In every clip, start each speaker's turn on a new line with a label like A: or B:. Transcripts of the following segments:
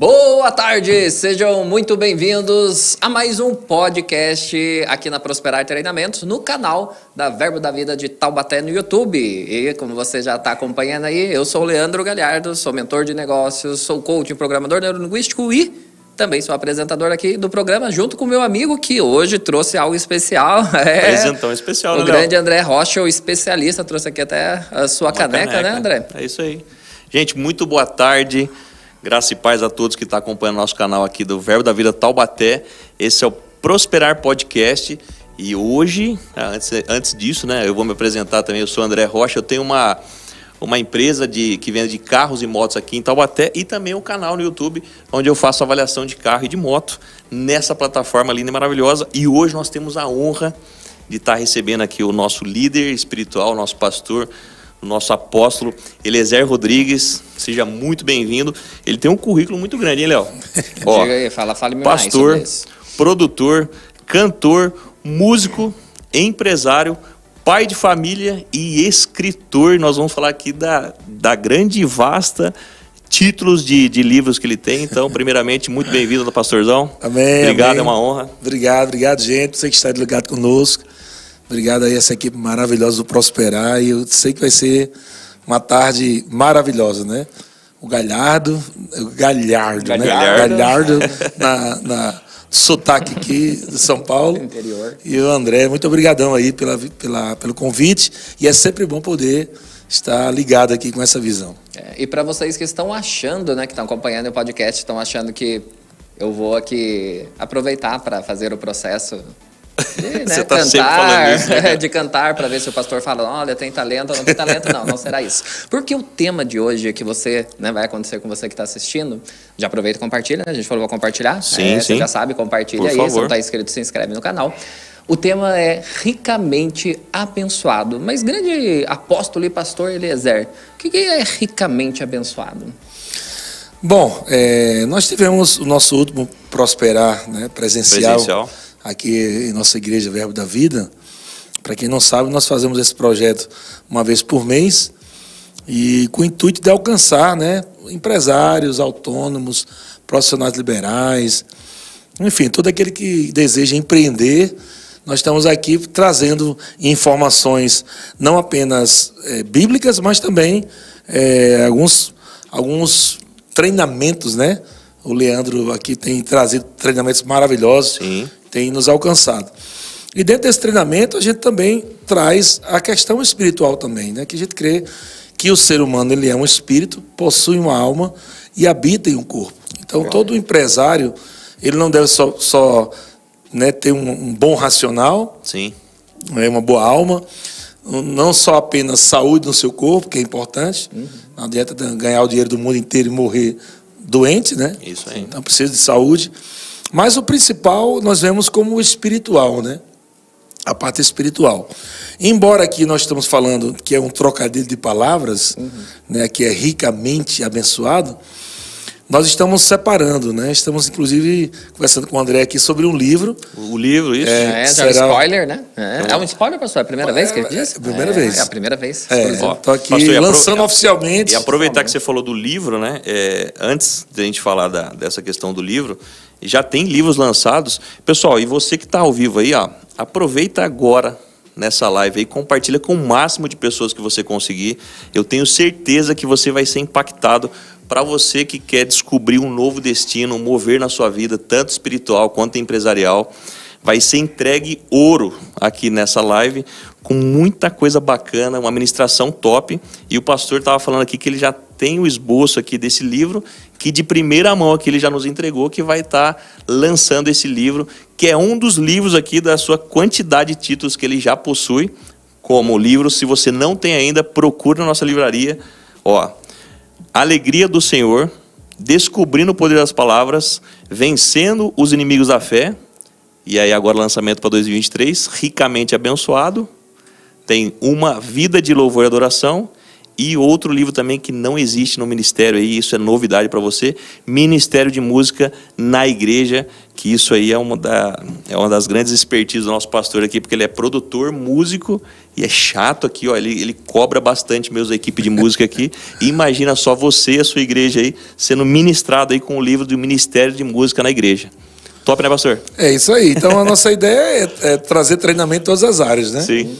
A: Boa tarde, sejam muito bem-vindos a mais um podcast aqui na Prosperar Treinamentos, no canal da Verbo da Vida de Taubaté no YouTube. E como você já está acompanhando aí, eu sou o Leandro Galhardo, sou mentor de negócios, sou coach, programador neurolinguístico e também sou apresentador aqui do programa, junto com o meu amigo que hoje trouxe algo especial.
B: Apresentão especial, né,
A: o grande André Rocha, o especialista, trouxe aqui até a sua caneca, né, André?
B: É isso aí. Gente, muito boa tarde. Graça e paz a todos que estão acompanhando nosso canal aqui do Verbo da Vida Taubaté. Esse é o Prosperar Podcast. E hoje, antes disso, né, eu vou me apresentar também. Eu sou André Rocha. Eu tenho uma empresa que vende carros e motos aqui em Taubaté e também um canal no YouTube onde eu faço avaliação de carro e de moto nessa plataforma linda e maravilhosa. E hoje nós temos a honra de estar recebendo aqui o nosso líder espiritual, o nosso pastor, o nosso apóstolo Eliezer Rodrigues. Seja muito bem-vindo. Ele tem um currículo muito grande, hein, Léo?
A: Diga aí, fale-me mais
B: pastor,
A: sobre isso.
B: Produtor, cantor, músico, empresário, pai de família e escritor. Nós vamos falar aqui da grande e vasta títulos de livros que ele tem. Então, primeiramente, muito bem-vindo, pastorzão.
C: Amém.
B: Obrigado,
C: amém.
B: É uma honra.
C: Obrigado, gente. Você que está ligado conosco. Obrigado aí a essa equipe maravilhosa do Prosperar. E eu sei que vai ser uma tarde maravilhosa, né? O Galhardo, né? Galhardo na sotaque aqui de São Paulo.
A: Interior.
C: E o André, muito obrigadão aí pelo convite. E é sempre bom poder estar ligado aqui com essa visão.
A: E para vocês que estão achando, né, que estão acompanhando o podcast, estão achando que eu vou aqui aproveitar para fazer o processo de, né,
B: Você tá sempre falando isso, né?
A: de cantar para ver se o pastor fala, olha, tem talento ou não tem talento, não será isso. Porque o tema de hoje é que você, né, vai acontecer com você que está assistindo, já aproveita e compartilha, né? A gente falou para compartilhar.
B: Sim.
A: Você já sabe, compartilha
B: Por
A: aí,
B: favor.
A: se não está inscrito, se inscreve no canal. O tema é ricamente abençoado. Mas grande apóstolo e pastor Eliezer, o que é ricamente abençoado?
C: Bom, nós tivemos o nosso último Prosperar, né, presencial. Aqui em nossa igreja Verbo da Vida. Para quem não sabe, nós fazemos esse projeto uma vez por mês e com o intuito de alcançar, né, empresários, autônomos, profissionais liberais, enfim, todo aquele que deseja empreender. Nós estamos aqui trazendo informações não apenas bíblicas, mas também alguns treinamentos, né? O Leandro aqui tem trazido treinamentos maravilhosos.
B: Sim.
C: Tem nos alcançado. E dentro desse treinamento, a gente também traz a questão espiritual também, né? Que a gente crê que o ser humano ele é um espírito, possui uma alma e habita em um corpo. Então, todo empresário, ele não deve só né, ter um bom racional,
B: Sim.
C: uma boa alma, não só apenas saúde no seu corpo, que é importante. Não adianta ganhar o dinheiro do mundo inteiro e morrer doente, né?
B: Isso aí.
C: Então, precisa de saúde. Mas o principal nós vemos como espiritual, né? A parte espiritual. Embora aqui nós estamos falando que é um trocadilho de palavras, né? Que é ricamente abençoado, nós estamos separando, né? Estamos, inclusive, conversando com o André aqui sobre um livro.
B: O livro, isso.
A: Já é um spoiler, né? É um spoiler, pastor? É a primeira vez que ele diz?
C: É a primeira vez.
A: É a primeira vez.
C: Estou aqui
B: pastor,
C: lançando oficialmente.
B: E aproveitar que você falou do livro, né? Antes de a gente falar dessa questão do livro, já tem livros lançados. Pessoal, e você que está ao vivo aí, ó, aproveita agora nessa live aí, compartilha com o máximo de pessoas que você conseguir. Eu tenho certeza que você vai ser impactado. Para você que quer descobrir um novo destino, um mover na sua vida, tanto espiritual quanto empresarial, vai ser entregue ouro aqui nessa live, com muita coisa bacana, uma ministração top. E o pastor estava falando aqui que ele já tem o esboço aqui desse livro, que de primeira mão aqui ele já nos entregou, que vai estar lançando esse livro, que é um dos livros aqui da sua quantidade de títulos que ele já possui, como livro. Se você não tem ainda, procure na nossa livraria. Alegria do Senhor, Descobrindo o Poder das Palavras, Vencendo os Inimigos da Fé, e aí agora lançamento para 2023, Ricamente Abençoado, tem Uma Vida de Louvor e Adoração, e outro livro também que não existe no ministério, aí, isso é novidade para você, Ministério de Música na Igreja, que isso aí é uma das grandes expertises do nosso pastor aqui, porque ele é produtor, músico, e é chato aqui, ó, ele cobra bastante mesmo a equipe de música aqui, e imagina só você e a sua igreja aí, sendo ministrado aí com o livro do Ministério de Música na igreja. Top, né, pastor?
C: É isso aí. Então, a nossa ideia é trazer treinamento em todas as áreas, né?
B: Sim.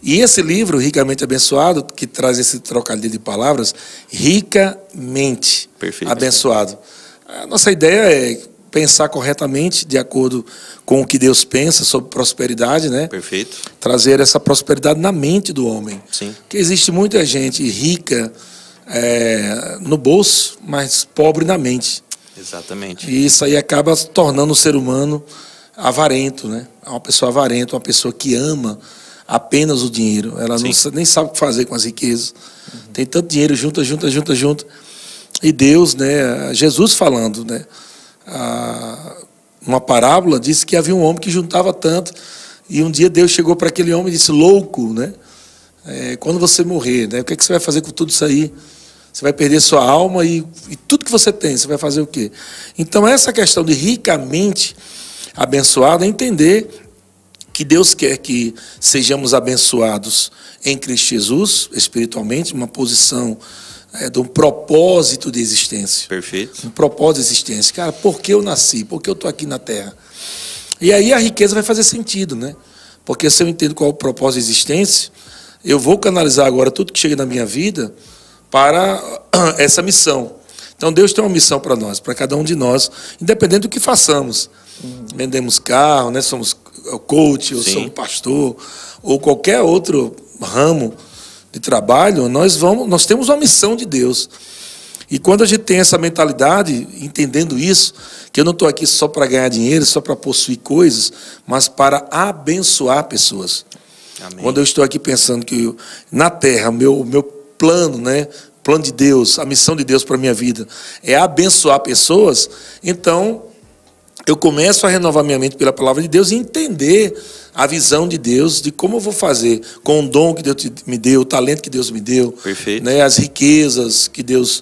C: E esse livro, Ricamente Abençoado, que traz esse trocadilho de palavras, ricamente
B: Perfeito,
C: abençoado. A nossa ideia é pensar corretamente, de acordo com o que Deus pensa sobre prosperidade, né?
B: Perfeito.
C: Trazer essa prosperidade na mente do homem.
B: Sim.
C: Porque existe muita gente rica no bolso, mas pobre na mente.
B: Exatamente.
C: E isso aí acaba tornando o ser humano avarento, né? Uma pessoa avarenta, uma pessoa que ama apenas o dinheiro. Ela nem sabe o que fazer com as riquezas. Tem tanto dinheiro, junta. E Deus, né? Jesus falando, né? Uma parábola disse que havia um homem que juntava tanto, e um dia Deus chegou para aquele homem e disse: louco, né? Quando você morrer, né? O que é que você vai fazer com tudo isso aí? Você vai perder sua alma e tudo que você tem, você vai fazer o quê? Então, essa questão de ricamente abençoado é entender que Deus quer que sejamos abençoados em Cristo Jesus, espiritualmente, uma posição de um propósito de existência.
B: Perfeito.
C: Um propósito de existência. Cara, por que eu nasci? Por que eu estou aqui na Terra? E aí a riqueza vai fazer sentido, né? Porque se eu entendo qual é o propósito de existência, eu vou canalizar agora tudo que chega na minha vida para essa missão. Então, Deus tem uma missão para nós, para cada um de nós, independente do que façamos. Vendemos carro, né? Somos coach, ou somos pastor, ou qualquer outro ramo de trabalho, nós temos uma missão de Deus. E quando a gente tem essa mentalidade, entendendo isso, que eu não estou aqui só para ganhar dinheiro, só para possuir coisas, mas para abençoar pessoas. Amém. Quando eu estou aqui pensando que na Terra, o meu plano, né? Plano de Deus, a missão de Deus para a minha vida é abençoar pessoas, então eu começo a renovar minha mente pela palavra de Deus e entender a visão de Deus de como eu vou fazer com o dom que Deus me deu, o talento que Deus me deu, né, as riquezas que Deus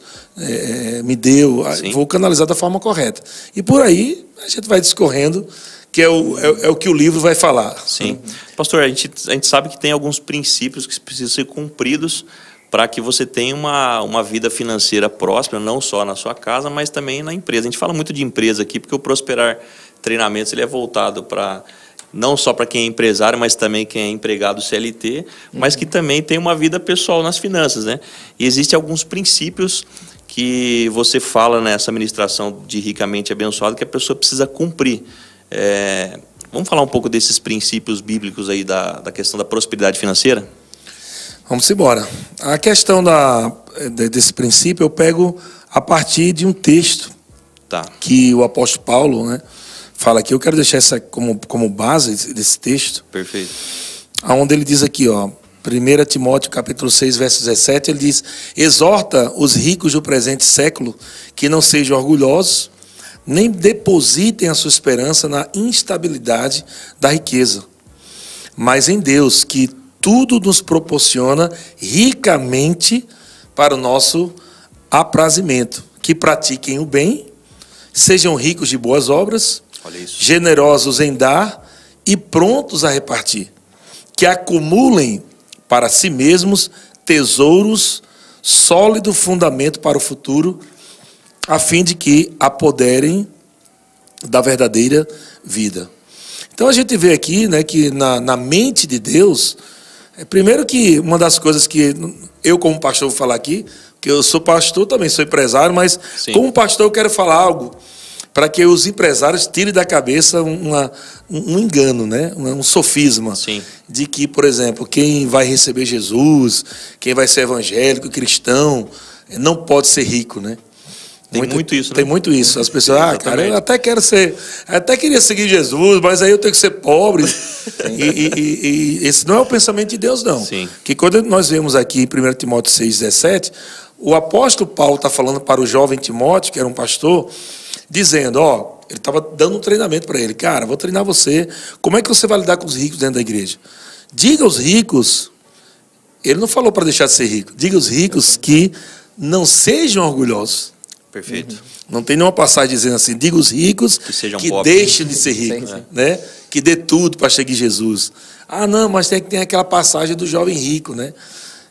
C: me deu. Sim. Vou canalizar da forma correta. E por aí a gente vai discorrendo, que é o que o livro vai falar.
B: Sim. Pastor, a gente sabe que tem alguns princípios que precisam ser cumpridos para que você tenha uma vida financeira próspera, não só na sua casa, mas também na empresa. A gente fala muito de empresa aqui, porque o Prosperar Treinamentos ele é voltado para não só para quem é empresário, mas também quem é empregado CLT, mas que também tem uma vida pessoal nas finanças, né? E existem alguns princípios que você fala nessa ministração de Ricamente Abençoado que a pessoa precisa cumprir. Vamos falar um pouco desses princípios bíblicos aí da questão da prosperidade financeira?
C: Vamos embora. A questão desse princípio eu pego a partir de um texto que o apóstolo Paulo, né, fala aqui. Eu quero deixar essa como base desse texto.
B: Perfeito.
C: Onde ele diz aqui, ó, 1 Timóteo capítulo 6, verso 17, ele diz: exorta os ricos do presente século que não sejam orgulhosos, nem depositem a sua esperança na instabilidade da riqueza, mas em Deus, que tudo nos proporciona ricamente para o nosso aprazimento. Que pratiquem o bem, sejam ricos de boas obras, generosos em dar e prontos a repartir. Que acumulem para si mesmos tesouros, sólido fundamento para o futuro, a fim de que apoderem da verdadeira vida. Então a gente vê aqui, né, que na mente de Deus, primeiro que uma das coisas que eu como pastor vou falar aqui, que eu sou pastor, também sou empresário, mas como pastor eu quero falar algo para que os empresários tirem da cabeça um engano, né? Um sofisma.
B: Sim.
C: De que, por exemplo, quem vai receber Jesus, quem vai ser evangélico, cristão, não pode ser rico, né?
B: Tem muito isso, né?
C: Tem muito isso. As pessoas, cara, eu até queria seguir Jesus, mas aí eu tenho que ser pobre. e esse não é o pensamento de Deus, não.
B: Sim.
C: Que quando nós vemos aqui em 1 Timóteo 6,17, o apóstolo Paulo está falando para o jovem Timóteo, que era um pastor, dizendo, ele estava dando um treinamento para ele. Cara, vou treinar você. Como é que você vai lidar com os ricos dentro da igreja? Diga aos ricos, ele não falou para deixar de ser rico, diga aos ricos que não sejam orgulhosos.
B: Perfeito.
C: Não tem nenhuma passagem dizendo assim, diga os ricos que deixem de ser ricos, né? Que dê tudo para seguir Jesus. Ah, não, mas tem aquela passagem do jovem rico, né?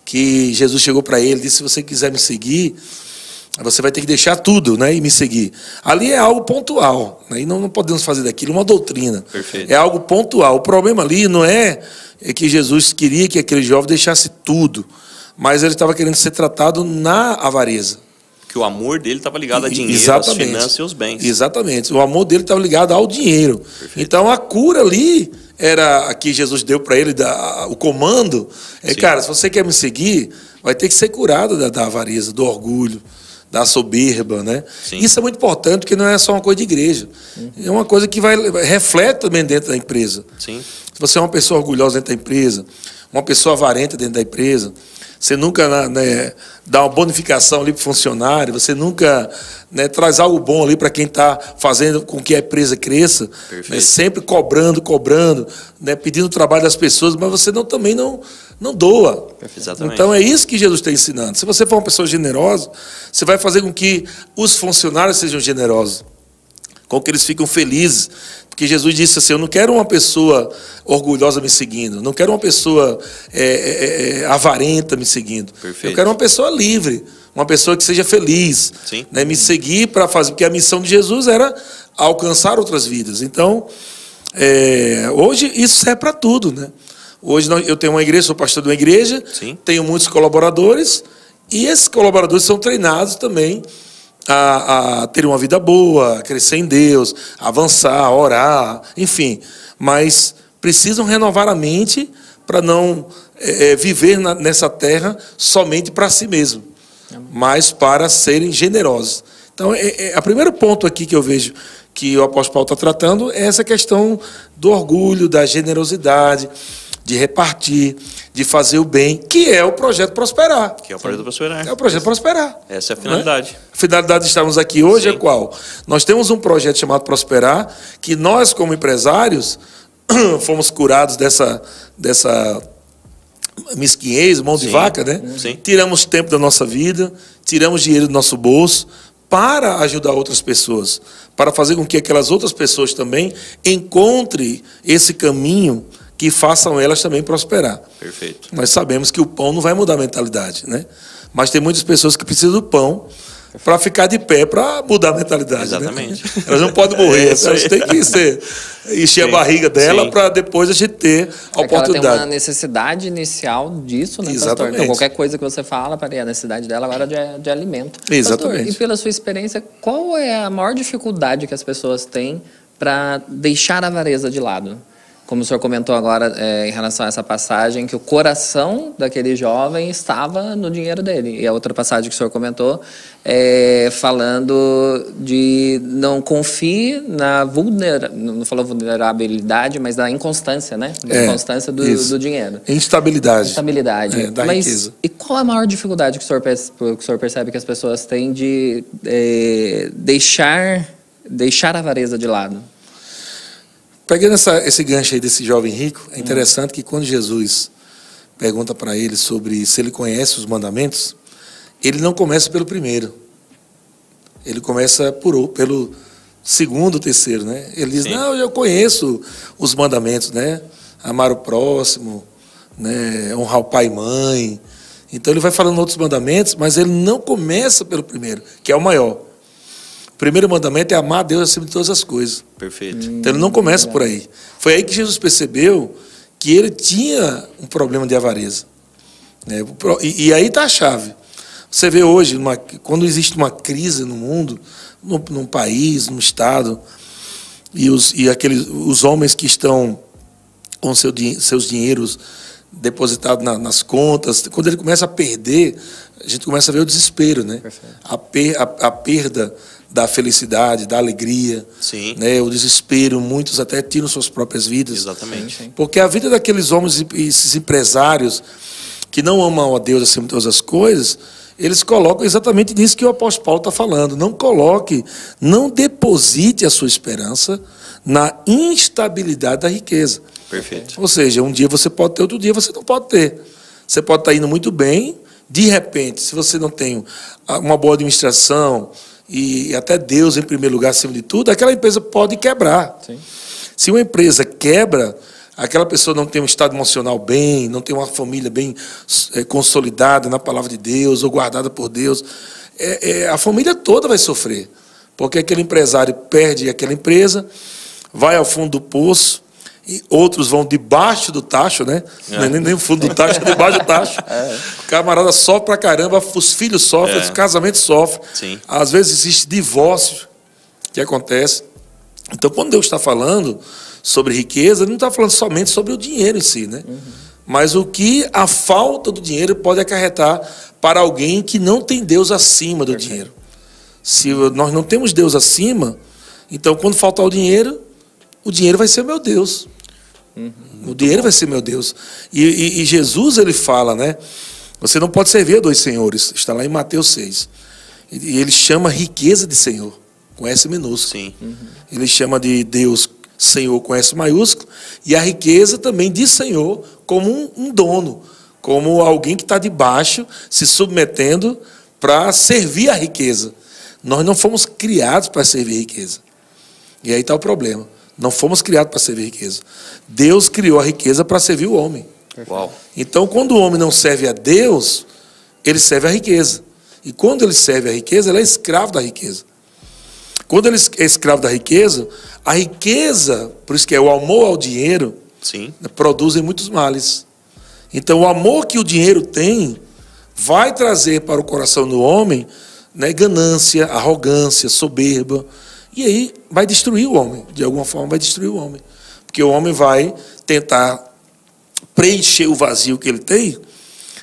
C: Que Jesus chegou para ele e disse, se você quiser me seguir, você vai ter que deixar tudo, né, e me seguir. Ali é algo pontual, né? E não podemos fazer daquilo uma doutrina.
B: Perfeito.
C: É algo pontual. O problema ali não é que Jesus queria que aquele jovem deixasse tudo, mas ele estava querendo ser tratado na avareza.
B: Que o amor dele estava ligado a dinheiro, às finanças e aos bens. Exatamente.
C: O amor dele estava ligado ao dinheiro. Perfeito. Então a cura ali era a que Jesus deu para ele, o comando. Cara, se você quer me seguir, vai ter que ser curado da avareza, do orgulho, da soberba, né? Sim. Isso é muito importante, porque não é só uma coisa de igreja. É uma coisa que reflete também dentro da empresa.
B: Sim.
C: Se você é uma pessoa orgulhosa dentro da empresa, uma pessoa avarenta dentro da empresa, você nunca, né, dá uma bonificação ali para o funcionário, você nunca, né, traz algo bom ali para quem está fazendo com que a empresa cresça, né, sempre cobrando, né, pedindo o trabalho das pessoas, mas você também não doa.
B: Exatamente.
C: Então é isso que Jesus está ensinando. Se você for uma pessoa generosa, você vai fazer com que os funcionários sejam generosos, com que eles fiquem felizes. Porque Jesus disse assim, eu não quero uma pessoa orgulhosa me seguindo, não quero uma pessoa avarenta me seguindo.
B: Perfeito.
C: Eu quero uma pessoa livre, uma pessoa que seja feliz, né, me seguir para fazer, porque a missão de Jesus era alcançar outras vidas. Então, hoje isso serve para tudo, né? Hoje eu tenho uma igreja, sou pastor de uma igreja, tenho muitos colaboradores, e esses colaboradores são treinados também a ter uma vida boa, a crescer em Deus, avançar, orar, enfim. Mas precisam renovar a mente para não viver nessa terra somente para si mesmo, mas para serem generosos. Então, o primeiro ponto aqui que eu vejo que o apóstolo Paulo está tratando é essa questão do orgulho, da generosidade, de repartir, de fazer o bem, que é o projeto Prosperar.
B: Que é o projeto Prosperar.
C: É o projeto Prosperar.
B: Essa é a finalidade.
C: Né? A finalidade de estarmos aqui hoje é qual? Nós temos um projeto chamado Prosperar, que nós, como empresários, fomos curados dessa mesquinhez, mão de vaca, né? Tiramos tempo da nossa vida, tiramos dinheiro do nosso bolso para ajudar outras pessoas, para fazer com que aquelas outras pessoas também encontrem esse caminho que façam elas também prosperar.
B: Perfeito.
C: Nós sabemos que o pão não vai mudar a mentalidade, né? Mas tem muitas pessoas que precisam do pão para ficar de pé, para mudar a mentalidade.
B: Exatamente.
C: Né? Elas não podem morrer, elas têm que encher a barriga dela para depois a gente ter a oportunidade.
A: Ela tem uma necessidade inicial disso, né, pastor? Então, qualquer coisa que você fala, para a necessidade dela agora de alimento.
C: Exatamente.
A: Pastor, e pela sua experiência, qual é a maior dificuldade que as pessoas têm para deixar a avareza de lado? Como o senhor comentou agora em relação a essa passagem, que o coração daquele jovem estava no dinheiro dele. E a outra passagem que o senhor comentou, falando de não confie na não falou vulnerabilidade, mas da inconstância, né? Da inconstância do dinheiro.
C: Instabilidade.
A: Instabilidade.
C: Da riqueza.
A: E qual a maior dificuldade que o senhor percebe que as pessoas têm de deixar a avareza de lado?
C: Pegando esse gancho aí desse jovem rico, é interessante que quando Jesus pergunta para ele sobre se ele conhece os mandamentos, ele não começa pelo primeiro. Ele começa pelo segundo, terceiro, né? Ele diz, não, eu conheço os mandamentos, né? Amar o próximo, né? Honrar o pai e mãe. Então ele vai falando outros mandamentos, mas ele não começa pelo primeiro, que é o maior. O primeiro mandamento é amar a Deus acima de todas as coisas.
B: Perfeito.
C: Então ele não começa por aí. Foi aí que Jesus percebeu que ele tinha um problema de avareza. E aí está a chave. Você vê hoje, quando existe uma crise no mundo, num país, num estado, e os homens que estão com seus dinheiros depositados nas contas, quando ele começa a perder, a gente começa a ver o desespero, né? A perda da felicidade, da alegria, né? O desespero, muitos até tiram suas próprias vidas.
B: Exatamente.
C: Porque a vida daqueles homens e esses empresários que não amam a Deus acima de todas as coisas, eles colocam exatamente nisso que o apóstolo Paulo está falando. Não deposite a sua esperança na instabilidade da riqueza.
B: Perfeito.
C: Ou seja, um dia você pode ter, outro dia você não pode ter. Você pode estar indo muito bem, de repente, se você não tem uma boa administração, e até Deus em primeiro lugar acima de tudo, aquela empresa pode quebrar.
A: Sim.
C: Se uma empresa quebra, aquela pessoa não tem um estado emocional bem, não tem uma família bem consolidada na palavra de Deus ou guardada por Deus, a família toda vai sofrer, porque aquele empresário perde aquela empresa, vai ao fundo do poço, e outros vão debaixo do tacho, né? Nem o fundo do tacho, debaixo do tacho. O camarada sofre pra caramba, os filhos sofrem, os casamentos sofrem.
B: Sim.
C: Às vezes existe divórcio que acontece. Então, quando Deus está falando sobre riqueza, ele não está falando somente sobre o dinheiro em si, né? Mas o que a falta do dinheiro pode acarretar para alguém que não tem Deus acima do dinheiro. Se nós não temos Deus acima, então, quando faltar o dinheiro vai ser meu Deus. O dinheiro vai ser meu Deus. E Jesus, ele fala, né? Você não pode servir a dois senhores. Está lá em Mateus 6. E ele chama riqueza de Senhor, com S minúsculo.
B: Sim.
C: Ele chama de Deus Senhor com S maiúsculo. E a riqueza também de Senhor como um dono. Como alguém que está debaixo, se submetendo para servir a riqueza. Nós não fomos criados para servir a riqueza. E aí está o problema. Não fomos criados para servir riqueza. Deus criou a riqueza para servir o homem.
B: Uau.
C: Então, quando o homem não serve a Deus, ele serve a riqueza. E quando ele serve a riqueza, ele é escravo da riqueza. Quando ele é escravo da riqueza, a riqueza, por isso que é o amor ao dinheiro,
B: Sim.
C: produzem muitos males. Então, o amor que o dinheiro tem vai trazer para o coração do homem, né, ganância, arrogância, soberba. E aí vai destruir o homem, de alguma forma vai destruir o homem. Porque o homem vai tentar preencher o vazio que ele tem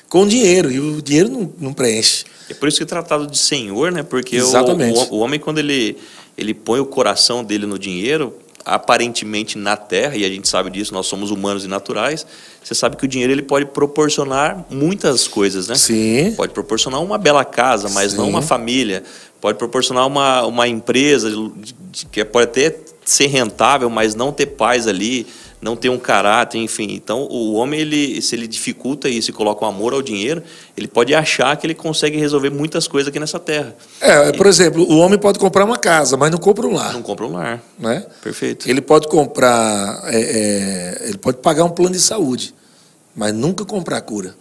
C: com dinheiro, e o dinheiro não preenche.
B: É por isso que é tratado de senhor, né? Porque o homem, quando ele põe o coração dele no dinheiro, aparentemente na terra, e a gente sabe disso, nós somos humanos e naturais, você sabe que o dinheiro ele pode proporcionar muitas coisas, né?
C: Sim.
B: Pode proporcionar uma bela casa, mas
C: Sim.
B: não uma família. Pode proporcionar uma empresa que pode até ser rentável, mas não ter paz ali, não ter um caráter, enfim. Então, o homem, se ele dificulta isso e coloca o amor ao dinheiro, ele pode achar que ele consegue resolver muitas coisas aqui nessa terra.
C: Por exemplo, o homem pode comprar uma casa, mas não compra um lar.
B: Não compra um lar.
C: Né?
B: Perfeito.
C: Ele pode comprar, ele pode pagar um plano de saúde, mas nunca comprar cura.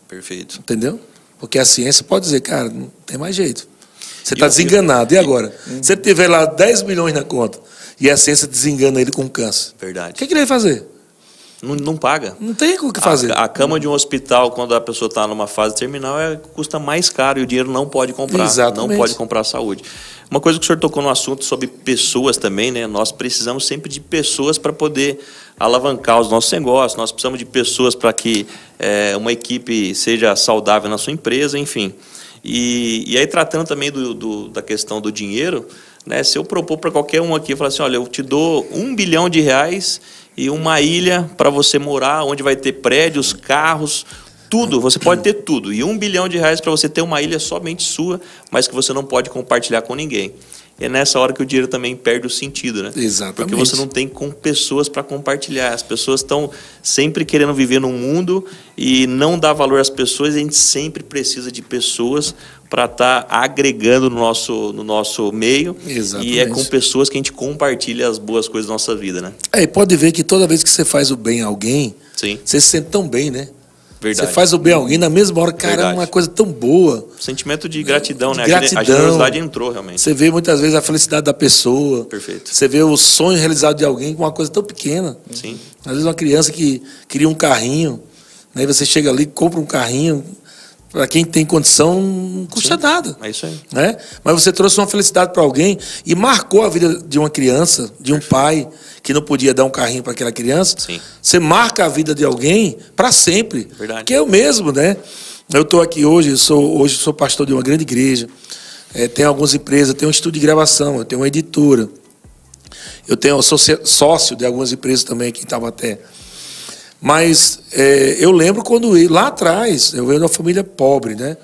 B: Perfeito.
C: Entendeu? Porque a ciência pode dizer, cara, não tem mais jeito. Você está desenganado. E agora? Se ele tiver lá 10 milhões na conta e a ciência desengana ele com câncer,
B: verdade.
C: O que ele vai fazer?
B: Não paga.
C: Não tem o que fazer.
B: A cama de um hospital, quando a pessoa está numa fase terminal, custa mais caro e o dinheiro não pode comprar.
C: Exatamente.
B: Não pode comprar saúde. Uma coisa que o senhor tocou no assunto sobre pessoas também, né? Nós precisamos sempre de pessoas para poder alavancar os nossos negócios, nós precisamos de pessoas para que uma equipe seja saudável na sua empresa, enfim. E aí, tratando também da questão do dinheiro, né? Se eu propor para qualquer um aqui, falar assim, olha, eu te dou R$1 bilhão e uma ilha para você morar, onde vai ter prédios, carros, tudo, você pode ter tudo. E R$1 bilhão para você ter uma ilha somente sua, mas que você não pode compartilhar com ninguém. E é nessa hora que o dinheiro também perde o sentido, né?
C: Exatamente.
B: Porque você não tem com pessoas para compartilhar. As pessoas estão sempre querendo viver num mundo e não dá valor às pessoas. E a gente sempre precisa de pessoas para estar agregando no nosso meio.
C: Exatamente.
B: E é com pessoas que a gente compartilha as boas coisas da nossa vida, né?
C: E pode ver que toda vez que você faz o bem a alguém,
B: Sim.
C: você se sente tão bem, né?
B: Verdade.
C: Você faz o bem a alguém, na mesma hora, cara, é uma coisa tão boa.
B: Sentimento de gratidão, né?
C: Gratidão.
B: A generosidade entrou, realmente.
C: Você vê muitas vezes a felicidade da pessoa.
B: Perfeito.
C: Você vê o sonho realizado de alguém com uma coisa tão pequena.
B: Sim.
C: Às vezes uma criança que queria um carrinho, né? Você chega ali, compra um carrinho, para quem tem condição, não custa nada.
B: É isso aí.
C: Né? Mas você trouxe uma felicidade para alguém e marcou a vida de uma criança, de um pai que não podia dar um carrinho para aquela criança.
B: Sim.
C: Você marca a vida de alguém para sempre.
B: Verdade.
C: Que é eu mesmo, né? Eu estou aqui hoje sou pastor de uma grande igreja. Tenho algumas empresas, tenho um estúdio de gravação, eu tenho uma editora. Eu sou sócio de algumas empresas também aqui em Taubaté. Mas eu lembro quando lá atrás, eu venho de uma família pobre, né?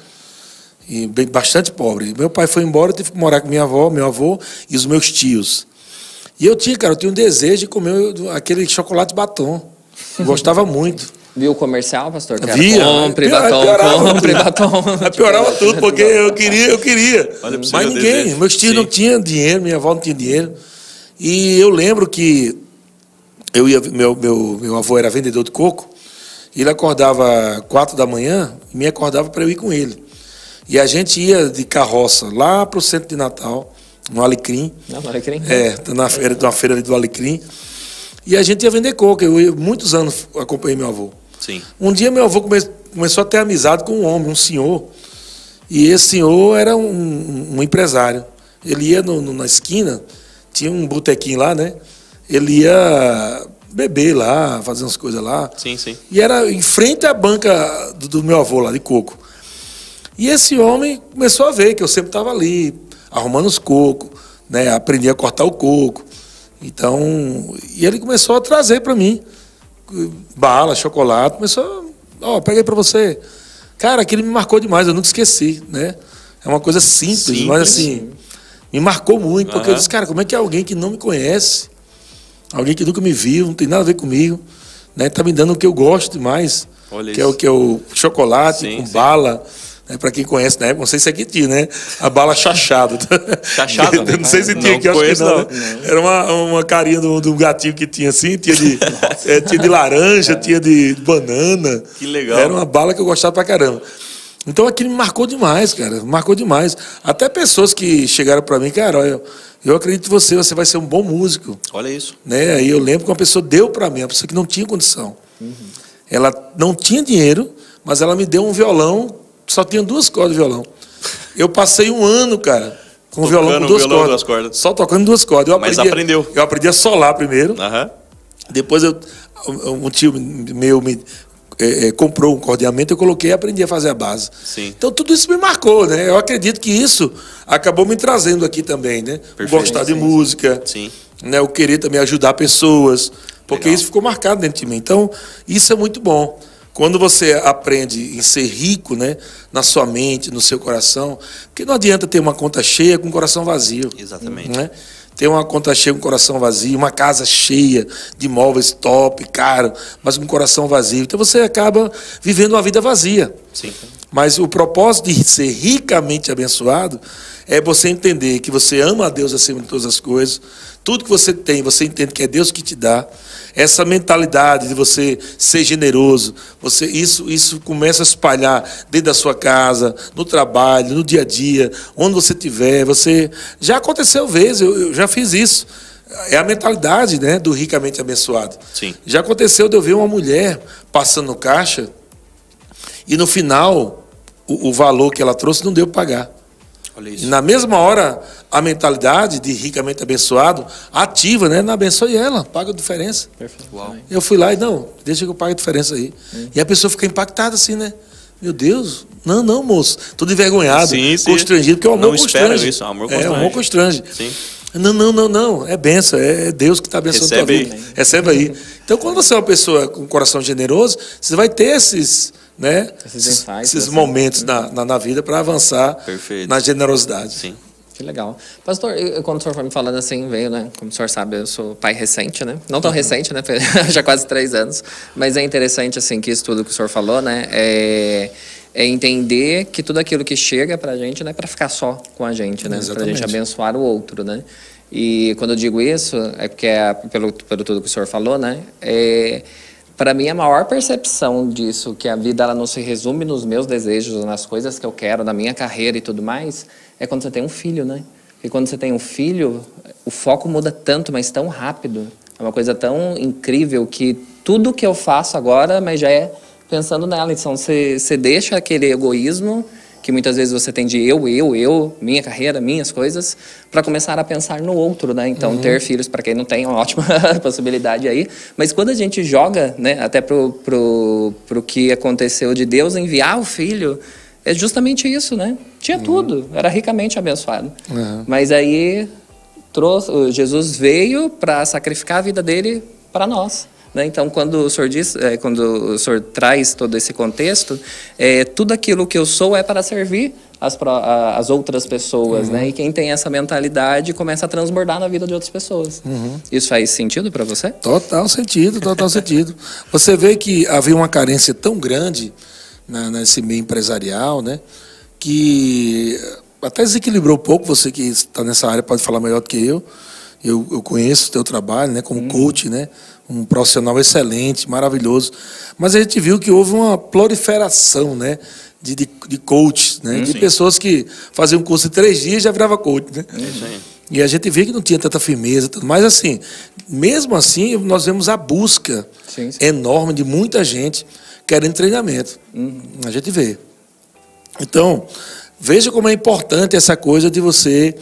C: E bastante pobre. Meu pai foi embora, eu tive que morar com minha avó, meu avô e os meus tios. E eu tinha um desejo de comer aquele chocolate batom. Eu gostava muito.
A: Viu o comercial, pastor? Que
C: Via.
A: Compre batom, compre batom.
C: Piorava tudo, porque eu queria. Mas ninguém, meus tios não
B: Sim.
C: tinham dinheiro, minha avó não tinha dinheiro. E eu lembro que meu avô era vendedor de coco, e ele acordava 4 da manhã e me acordava para eu ir com ele. E a gente ia de carroça lá para o centro de Natal, no Alecrim.
A: Não, no Alecrim?
C: Na feira ali do Alecrim. E a gente ia vender coco. Eu muitos anos acompanhei meu avô.
B: Sim.
C: Um dia meu avô começou a ter amizade com um homem, um senhor. E esse senhor era um empresário. Ele ia na esquina, tinha um botequinho lá, né? Ele ia beber lá, fazer umas coisas lá.
B: Sim, sim.
C: E era em frente à banca do meu avô lá, de coco. E esse homem começou a ver que eu sempre estava ali, arrumando os cocos, né? Aprendi a cortar o coco. Então, e ele começou a trazer para mim bala, chocolate, começou, peguei para você. Cara, aquilo me marcou demais, eu nunca esqueci, né? É uma coisa simples. Mas assim, me marcou muito, porque eu disse, cara, como é que é alguém que não me conhece, alguém que nunca me viu, não tem nada a ver comigo, né? Tá me dando o que eu gosto demais, que é o chocolate com bala. Para quem conhece na época, não sei se aqui tinha, né? A bala chachada.
B: Chachada?
C: Não sei se tinha aqui, acho que não, né? Era uma carinha do gatinho que tinha assim, tinha de laranja, tinha de banana.
B: Que legal.
C: Era uma bala que eu gostava pra caramba. Então aquilo me marcou demais, cara. Marcou demais. Até pessoas que chegaram para mim, cara, eu acredito em você vai ser um bom músico.
B: Olha isso.
C: Né? Aí eu lembro que uma pessoa deu para mim, uma pessoa que não tinha condição. Ela não tinha dinheiro, mas ela me deu um violão. Só tinha 2 cordas de violão. Eu passei um ano, cara, com violão com 2 cordas. Só tocando 2 cordas.
B: Mas aprendeu.
C: Eu aprendi a solar primeiro. Depois um tio meu me comprou um cordeamento, eu coloquei e aprendi a fazer a base.
B: Sim.
C: Então tudo isso me marcou, né? Eu acredito que isso acabou me trazendo aqui também, né?
B: Perfeito.
C: O gostar de música, né? O querer também ajudar pessoas, porque isso ficou marcado dentro de mim. Então, isso é muito bom. Quando você aprende em ser rico, né, na sua mente, no seu coração, porque não adianta ter uma conta cheia com o coração vazio.
B: Exatamente.
C: Né? Ter uma conta cheia com o coração vazio, uma casa cheia de móveis top, caro, mas com o coração vazio. Então você acaba vivendo uma vida vazia.
B: Sim.
C: Mas o propósito de ser ricamente abençoado é você entender que você ama a Deus acima de todas as coisas. Tudo que você tem, você entende que é Deus que te dá. Essa mentalidade de você ser generoso, isso começa a espalhar dentro da sua casa, no trabalho, no dia a dia, onde você estiver. Já aconteceu vezes, eu já fiz isso. É a mentalidade, né, do ricamente abençoado.
B: Sim.
C: Já aconteceu de eu ver uma mulher passando no caixa e no final o valor que ela trouxe não deu para pagar.
B: Olha isso.
C: Na mesma hora, a mentalidade de ricamente abençoado ativa, né? Não abençoe ela, paga a diferença.
A: Perfeito.
B: Uau.
C: Eu fui lá e, não, deixa que eu pague a diferença aí. E a pessoa fica impactada assim, né? Meu Deus, não, moço. Tudo envergonhado,
B: Sim.
C: constrangido, porque o amor
B: não
C: constrange.
B: Espera isso, amor constrange.
C: O amor constrange.
B: Sim.
C: Não, é bênção, é Deus que está abençoando a tua vida. Recebe aí. Então, quando você é uma pessoa com um coração generoso, você vai ter esses
A: insights,
C: momentos na vida para avançar na generosidade.
B: Sim.
A: Que legal. Pastor, quando o senhor foi me falando assim, veio, né? Como o senhor sabe, eu sou pai recente, né? Não tão recente, né? Já quase 3 anos. Mas é interessante, assim, que isso tudo que o senhor falou, né? É entender que tudo aquilo que chega pra gente não é pra ficar só com a gente, né? Pra gente abençoar o outro, né? E quando eu digo isso, é porque pelo tudo que o senhor falou, né? Para mim, a maior percepção disso, que a vida ela não se resume nos meus desejos, nas coisas que eu quero, na minha carreira e tudo mais, é quando você tem um filho, né? E quando você tem um filho, o foco muda tanto, mas tão rápido. É uma coisa tão incrível que tudo que eu faço agora, mas já é pensando nela. Então, você deixa aquele egoísmo que muitas vezes você tem de eu, minha carreira, minhas coisas, para começar a pensar no outro, né? Então, ter filhos, para quem não tem, é uma ótima possibilidade aí. Mas quando a gente joga, né, até pro que aconteceu de Deus enviar o filho, é justamente isso, né? Tinha tudo, era ricamente abençoado. Mas aí, Jesus veio para sacrificar a vida dele para nós. Né? Então, quando o senhor traz todo esse contexto, tudo aquilo que eu sou é para servir as outras pessoas, né? E quem tem essa mentalidade começa a transbordar na vida de outras pessoas. Isso faz sentido para você?
C: Total sentido, total sentido. Você vê que havia uma carência tão grande nesse meio empresarial, né? Que até desequilibrou um pouco. Você que está nessa área pode falar melhor do que eu. Eu conheço o teu trabalho, né? Como coach, né? Um profissional excelente, maravilhoso. Mas a gente viu que houve uma proliferação, né? De coaches, né? De pessoas que faziam um curso de 3 dias e já virava coach, né? E a gente vê que não tinha tanta firmeza. Mas assim, mesmo assim, nós vemos a busca enorme de muita gente querendo treinamento. A gente vê. Então, veja como é importante essa coisa de você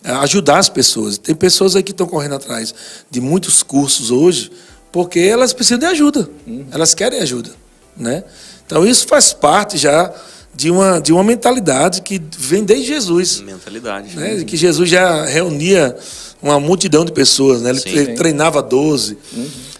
C: ajudar as pessoas. Tem pessoas aí que estão correndo atrás de muitos cursos hoje porque elas precisam de ajuda. Elas querem ajuda, né? Então, isso faz parte já de uma mentalidade que vem desde Jesus.
B: Mentalidade.
C: Né? Que Jesus já reunia uma multidão de pessoas, né? Ele treinava 12,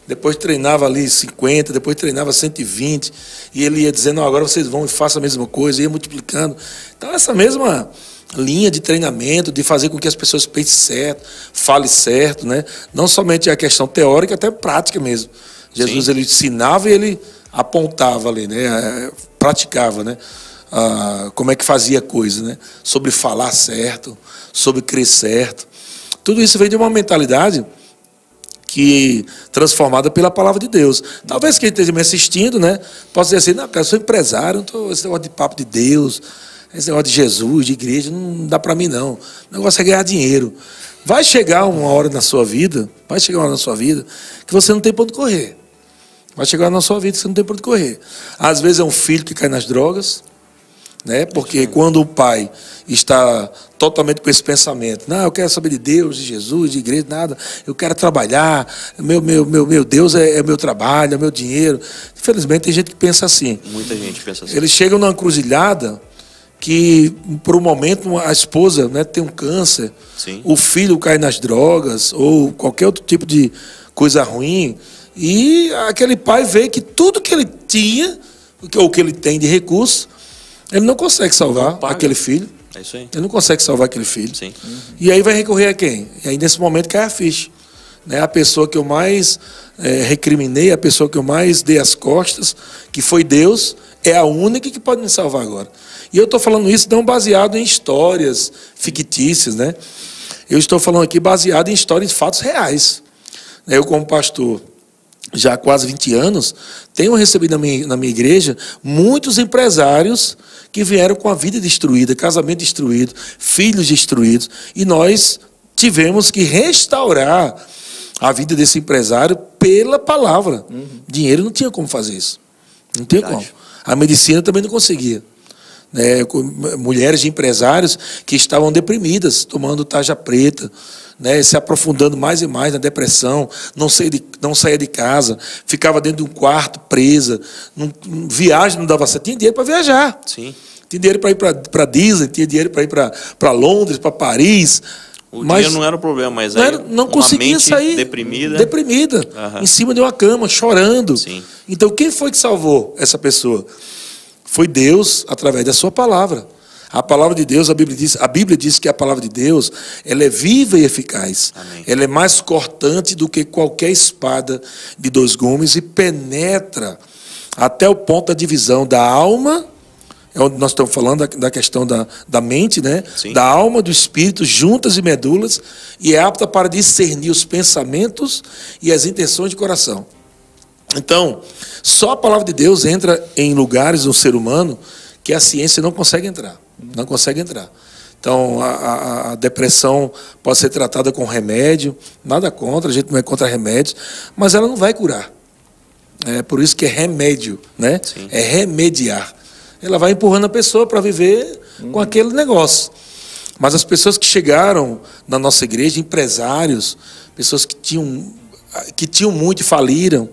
C: depois treinava ali 50, depois treinava 120, e ele ia dizendo, agora vocês vão e façam a mesma coisa, ia multiplicando. Então, essa mesma linha de treinamento, de fazer com que as pessoas pensem certo, falem certo, né? Não somente a questão teórica, até prática mesmo. Jesus, ele ensinava e ele apontava ali, né? Praticava, né? Como é que fazia a coisa, né? Sobre falar certo, sobre crer certo. Tudo isso vem de uma mentalidade que transformada pela palavra de Deus. Talvez quem esteja me assistindo, né, possa dizer assim, não, cara, eu sou empresário, não tô esse negócio de papo de Deus, esse negócio de Jesus, de igreja, não dá para mim não. O negócio é ganhar dinheiro. Vai chegar uma hora na sua vida, que você não tem para onde correr. Vai chegar na sua vida que você não tem para onde correr. Às vezes é um filho que cai nas drogas, né? Porque quando o pai está totalmente com esse pensamento, não, eu quero saber de Deus, de Jesus, de igreja, nada, eu quero trabalhar, meu Deus é meu trabalho, é meu dinheiro. Infelizmente tem gente que pensa assim.
B: Muita gente pensa assim.
C: Eles chegam numa encruzilhada que, por um momento, a esposa, né, tem um câncer, o filho cai nas drogas, ou qualquer outro tipo de coisa ruim, e aquele pai vê que tudo que ele tinha, ou que ele tem de recurso, ele não consegue salvar aquele filho.
B: É isso aí.
C: Ele não consegue salvar aquele filho.
B: Sim.
C: E aí vai recorrer a quem? E aí nesse momento cai a ficha. Né? A pessoa que eu mais recriminei, a pessoa que eu mais dei as costas, que foi Deus, é a única que pode me salvar agora. E eu estou falando isso não baseado em histórias fictícias, né? Eu estou falando aqui baseado em histórias de fatos reais. Eu, como pastor, já há quase 20 anos, tenho recebido na minha igreja muitos empresários que vieram com a vida destruída, casamento destruído, filhos destruídos, e nós tivemos que restaurar a vida desse empresário pela palavra. Dinheiro não tinha como fazer isso. Não tinha como. A medicina também não conseguia. Mulheres de empresários que estavam deprimidas, tomando tarja preta, né, se aprofundando mais e mais na depressão, não saía de casa, ficava dentro de um quarto, presa, viagem não dava certo, tinha dinheiro para viajar.
B: Sim.
C: Tinha dinheiro para ir para Disney, tinha dinheiro para ir para Londres, para Paris.
B: O dinheiro não era o problema, mas
C: não conseguia sair deprimida, em cima de uma cama, chorando.
B: Sim.
C: Então, quem foi que salvou essa pessoa? Foi Deus, através da sua palavra. A palavra de Deus, a Bíblia diz que a palavra de Deus, ela é viva e eficaz.
B: Amém.
C: Ela é mais cortante do que qualquer espada de 2 gumes e penetra até o ponto da divisão da alma, é onde nós estamos falando da questão da mente, né?
B: Sim.
C: Da alma, do espírito, juntas e medulas, e é apta para discernir os pensamentos e as intenções de coração. Então, só a palavra de Deus entra em lugares do ser humano que a ciência não consegue entrar. Não consegue entrar. Então, a depressão pode ser tratada com remédio, nada contra, a gente não é contra remédios, mas ela não vai curar. É por isso que é remédio, né?
B: Sim.
C: É remediar. Ela vai empurrando a pessoa para viver com aquele negócio. Mas as pessoas que chegaram na nossa igreja, empresários, pessoas que tinham muito e faliram,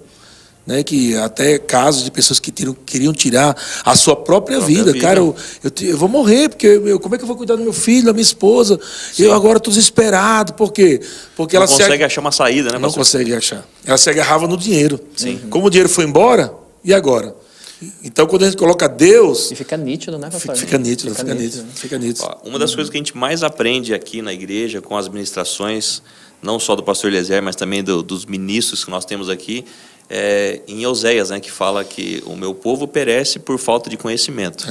C: né, que até casos de pessoas que queriam tirar a sua própria vida. Cara, eu vou morrer, porque como é que eu vou cuidar do meu filho, da minha esposa? Sim. Eu agora estou desesperado. Por quê? Porque ela
B: não consegue achar uma saída, né?
C: Não consegue achar. Ela se agarrava no dinheiro.
B: Sim.
C: Como o dinheiro foi embora, e agora? Então, quando a gente coloca Deus...
A: E fica nítido, né, pastor?
C: Fica nítido.
B: Ó, uma das coisas que a gente mais aprende aqui na igreja, com as ministrações, não só do pastor Eliezer, mas também dos ministros que nós temos aqui, em Oséias, né, que fala que o meu povo perece por falta de conhecimento.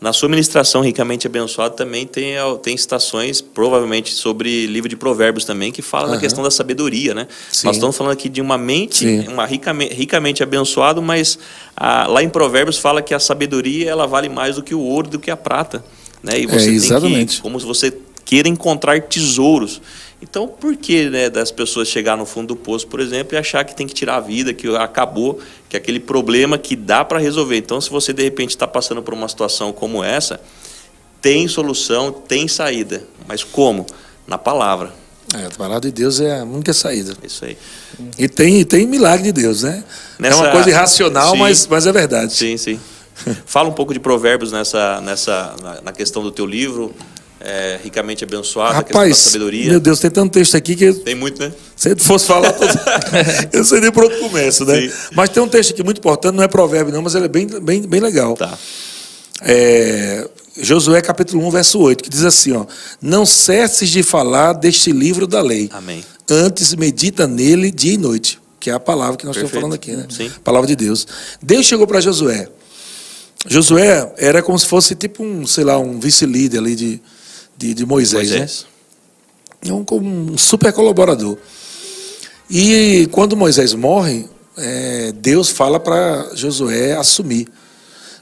B: Na sua ministração Ricamente Abençoado também tem citações, provavelmente, sobre livro de Provérbios também, que fala da questão da sabedoria, né?
C: Sim.
B: Nós estamos falando aqui de uma mente, uma ricamente abençoado, mas lá em Provérbios fala que a sabedoria ela vale mais do que o ouro, do que a prata, né? E você tem que, como se você queira encontrar tesouros. Então, por que, né, das pessoas chegar no fundo do poço, por exemplo, e achar que tem que tirar a vida, que acabou, que é aquele problema que dá para resolver? Então, se você, de repente, está passando por uma situação como essa, tem solução, tem saída. Mas como? Na palavra.
C: A palavra de Deus é a única saída.
B: Isso aí.
C: E tem milagre de Deus, né? É uma coisa irracional, mas é verdade.
B: Sim, sim. Fala um pouco de Provérbios na questão do teu livro. Ricamente Abençoado,
C: rapaz,
B: a questão da sabedoria.
C: Meu Deus, tem tanto texto aqui que...
B: Tem muito, né?
C: Se ele fosse falar... eu não sei nem por onde começo, né?
B: Sim.
C: Mas tem um texto aqui muito importante, não é provérbio não, mas ele é bem legal.
B: Tá.
C: Josué capítulo 1, verso 8, que diz assim, ó: não cesses de falar deste livro da lei.
B: Amém.
C: Antes medita nele dia e noite, que é a palavra que nós estamos falando aqui, né?
B: Sim.
C: A palavra de Deus. Deus chegou para Josué. Josué era como se fosse tipo um vice-líder ali de Moisés, né? Um super colaborador. E quando Moisés morre, Deus fala para Josué assumir.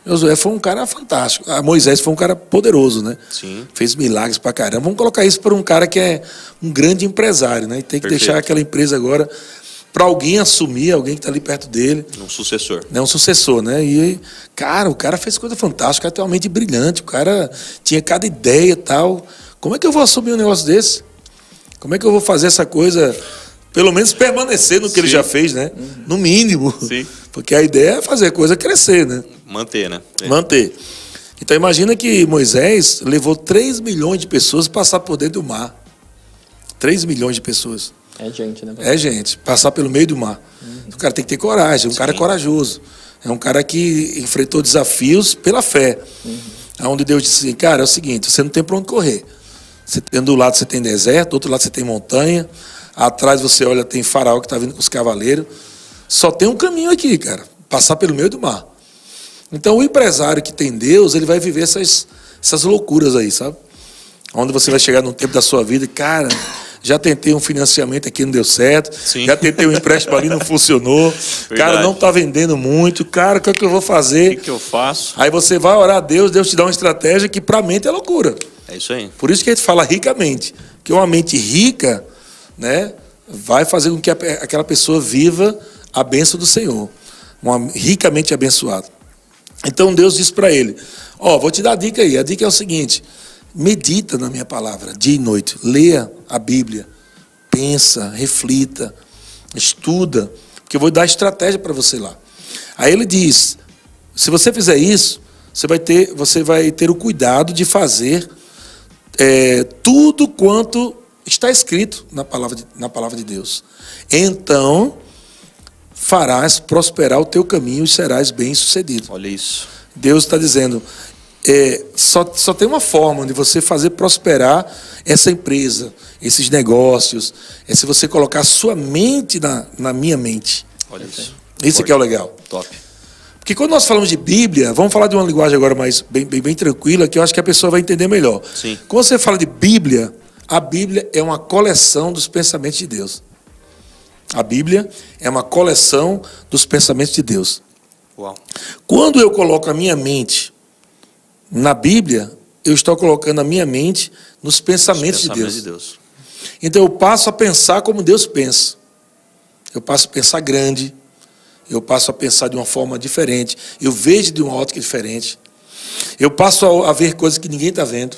C: Josué foi um cara fantástico. Moisés foi um cara poderoso, né?
B: Sim.
C: Fez milagres pra caramba. Vamos colocar isso para um cara que é um grande empresário, né? E tem que deixar aquela empresa agora para alguém assumir, alguém que está ali perto dele.
B: Um sucessor.
C: Um sucessor, né? E, cara, o cara fez coisa fantástica, o cara tem uma mente brilhante, o cara tinha cada ideia e tal. Como é que eu vou assumir um negócio desse? Como é que eu vou fazer essa coisa, pelo menos permanecer no que ele já fez, né? No mínimo.
B: Sim.
C: Porque a ideia é fazer a coisa crescer, né?
B: Manter, né?
C: Manter. Então imagina que Moisés levou 3 milhões de pessoas passar por dentro do mar. 3 milhões de pessoas.
A: É gente, né?
C: É gente, passar pelo meio do mar. O cara tem que ter coragem, um cara corajoso. É um cara que enfrentou desafios pela fé. Onde Deus disse assim, cara, é o seguinte, você não tem para onde correr. Do lado você tem deserto, do outro lado você tem montanha, atrás você olha, tem Faraó que está vindo com os cavaleiros. Só tem um caminho aqui, cara, passar pelo meio do mar. Então o empresário que tem Deus, ele vai viver essas loucuras aí, sabe? Onde você vai chegar num tempo da sua vida e, cara... Já tentei um financiamento aqui, não deu certo.
B: Sim.
C: Já tentei um empréstimo ali, não funcionou. Cara, não está vendendo muito. Cara, o que é que eu vou fazer?
B: O que eu faço?
C: Aí você vai orar a Deus, Deus te dá uma estratégia que para a mente é loucura.
B: É isso aí.
C: Por isso que a gente fala ricamente. Porque uma mente rica, né, vai fazer com que aquela pessoa viva a bênção do Senhor. Ricamente abençoado. Então Deus disse para ele, vou te dar a dica aí. A dica é o seguinte... Medita na minha palavra, dia e noite. Leia a Bíblia. Pensa, reflita, estuda. Porque eu vou dar estratégia para você lá. Aí ele diz, se você fizer isso, você vai ter o cuidado de fazer tudo quanto está escrito na palavra de Deus. Então, farás prosperar o teu caminho e serás bem-sucedido.
B: Olha isso.
C: Deus está dizendo... Só tem uma forma de você fazer prosperar essa empresa, esses negócios, se você colocar a sua mente na minha mente.
B: Olha isso.
C: Isso que é o legal.
B: Top.
C: Porque quando nós falamos de Bíblia, vamos falar de uma linguagem agora mais bem tranquila, que eu acho que a pessoa vai entender melhor.
B: Sim.
C: Quando você fala de Bíblia, a Bíblia é uma coleção dos pensamentos de Deus. A Bíblia é uma coleção dos pensamentos de Deus.
B: Uau.
C: Quando eu coloco a minha mente na Bíblia, eu estou colocando a minha mente nos pensamentos de Deus. Então eu passo a pensar como Deus pensa. Eu passo a pensar grande. Eu passo a pensar de uma forma diferente. Eu vejo de uma ótica diferente. Eu passo a ver coisas que ninguém está vendo.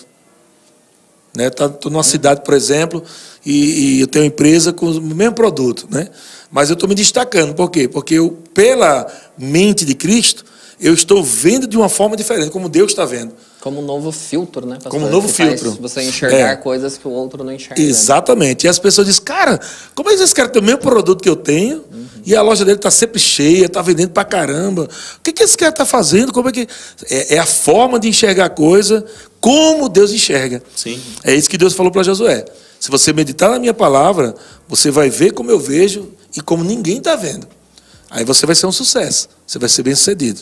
C: Estou numa cidade, por exemplo, e eu tenho uma empresa com o mesmo produto, né? Mas eu estou me destacando. Por quê? Porque pela mente de Cristo, eu estou vendo de uma forma diferente, como Deus está vendo.
A: Como um novo filtro, né, pastor?
C: Como um novo filtro.
A: Você enxergar coisas que o outro não enxerga.
C: Exatamente. Né? E as pessoas dizem, cara, como é que esse cara tem o mesmo produto que eu tenho E a loja dele está sempre cheia, está vendendo pra caramba. O que esse cara está fazendo? Como é que... É a forma de enxergar a coisa, como Deus enxerga.
B: Sim.
C: É isso que Deus falou para Josué. Se você meditar na minha palavra, você vai ver como eu vejo e como ninguém está vendo. Aí você vai ser um sucesso. Você vai ser bem-sucedido.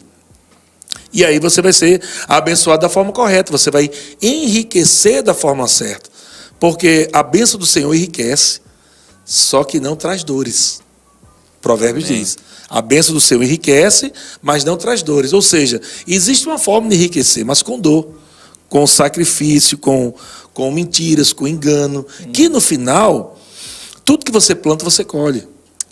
C: E aí você vai ser abençoado da forma correta. Você vai enriquecer da forma certa. Porque a bênção do Senhor enriquece, só que não traz dores. Provérbios diz. A bênção do Senhor enriquece, mas não traz dores. Ou seja, existe uma forma de enriquecer, mas com dor, com sacrifício, com mentiras, com engano. Que no final, tudo que você planta, você colhe.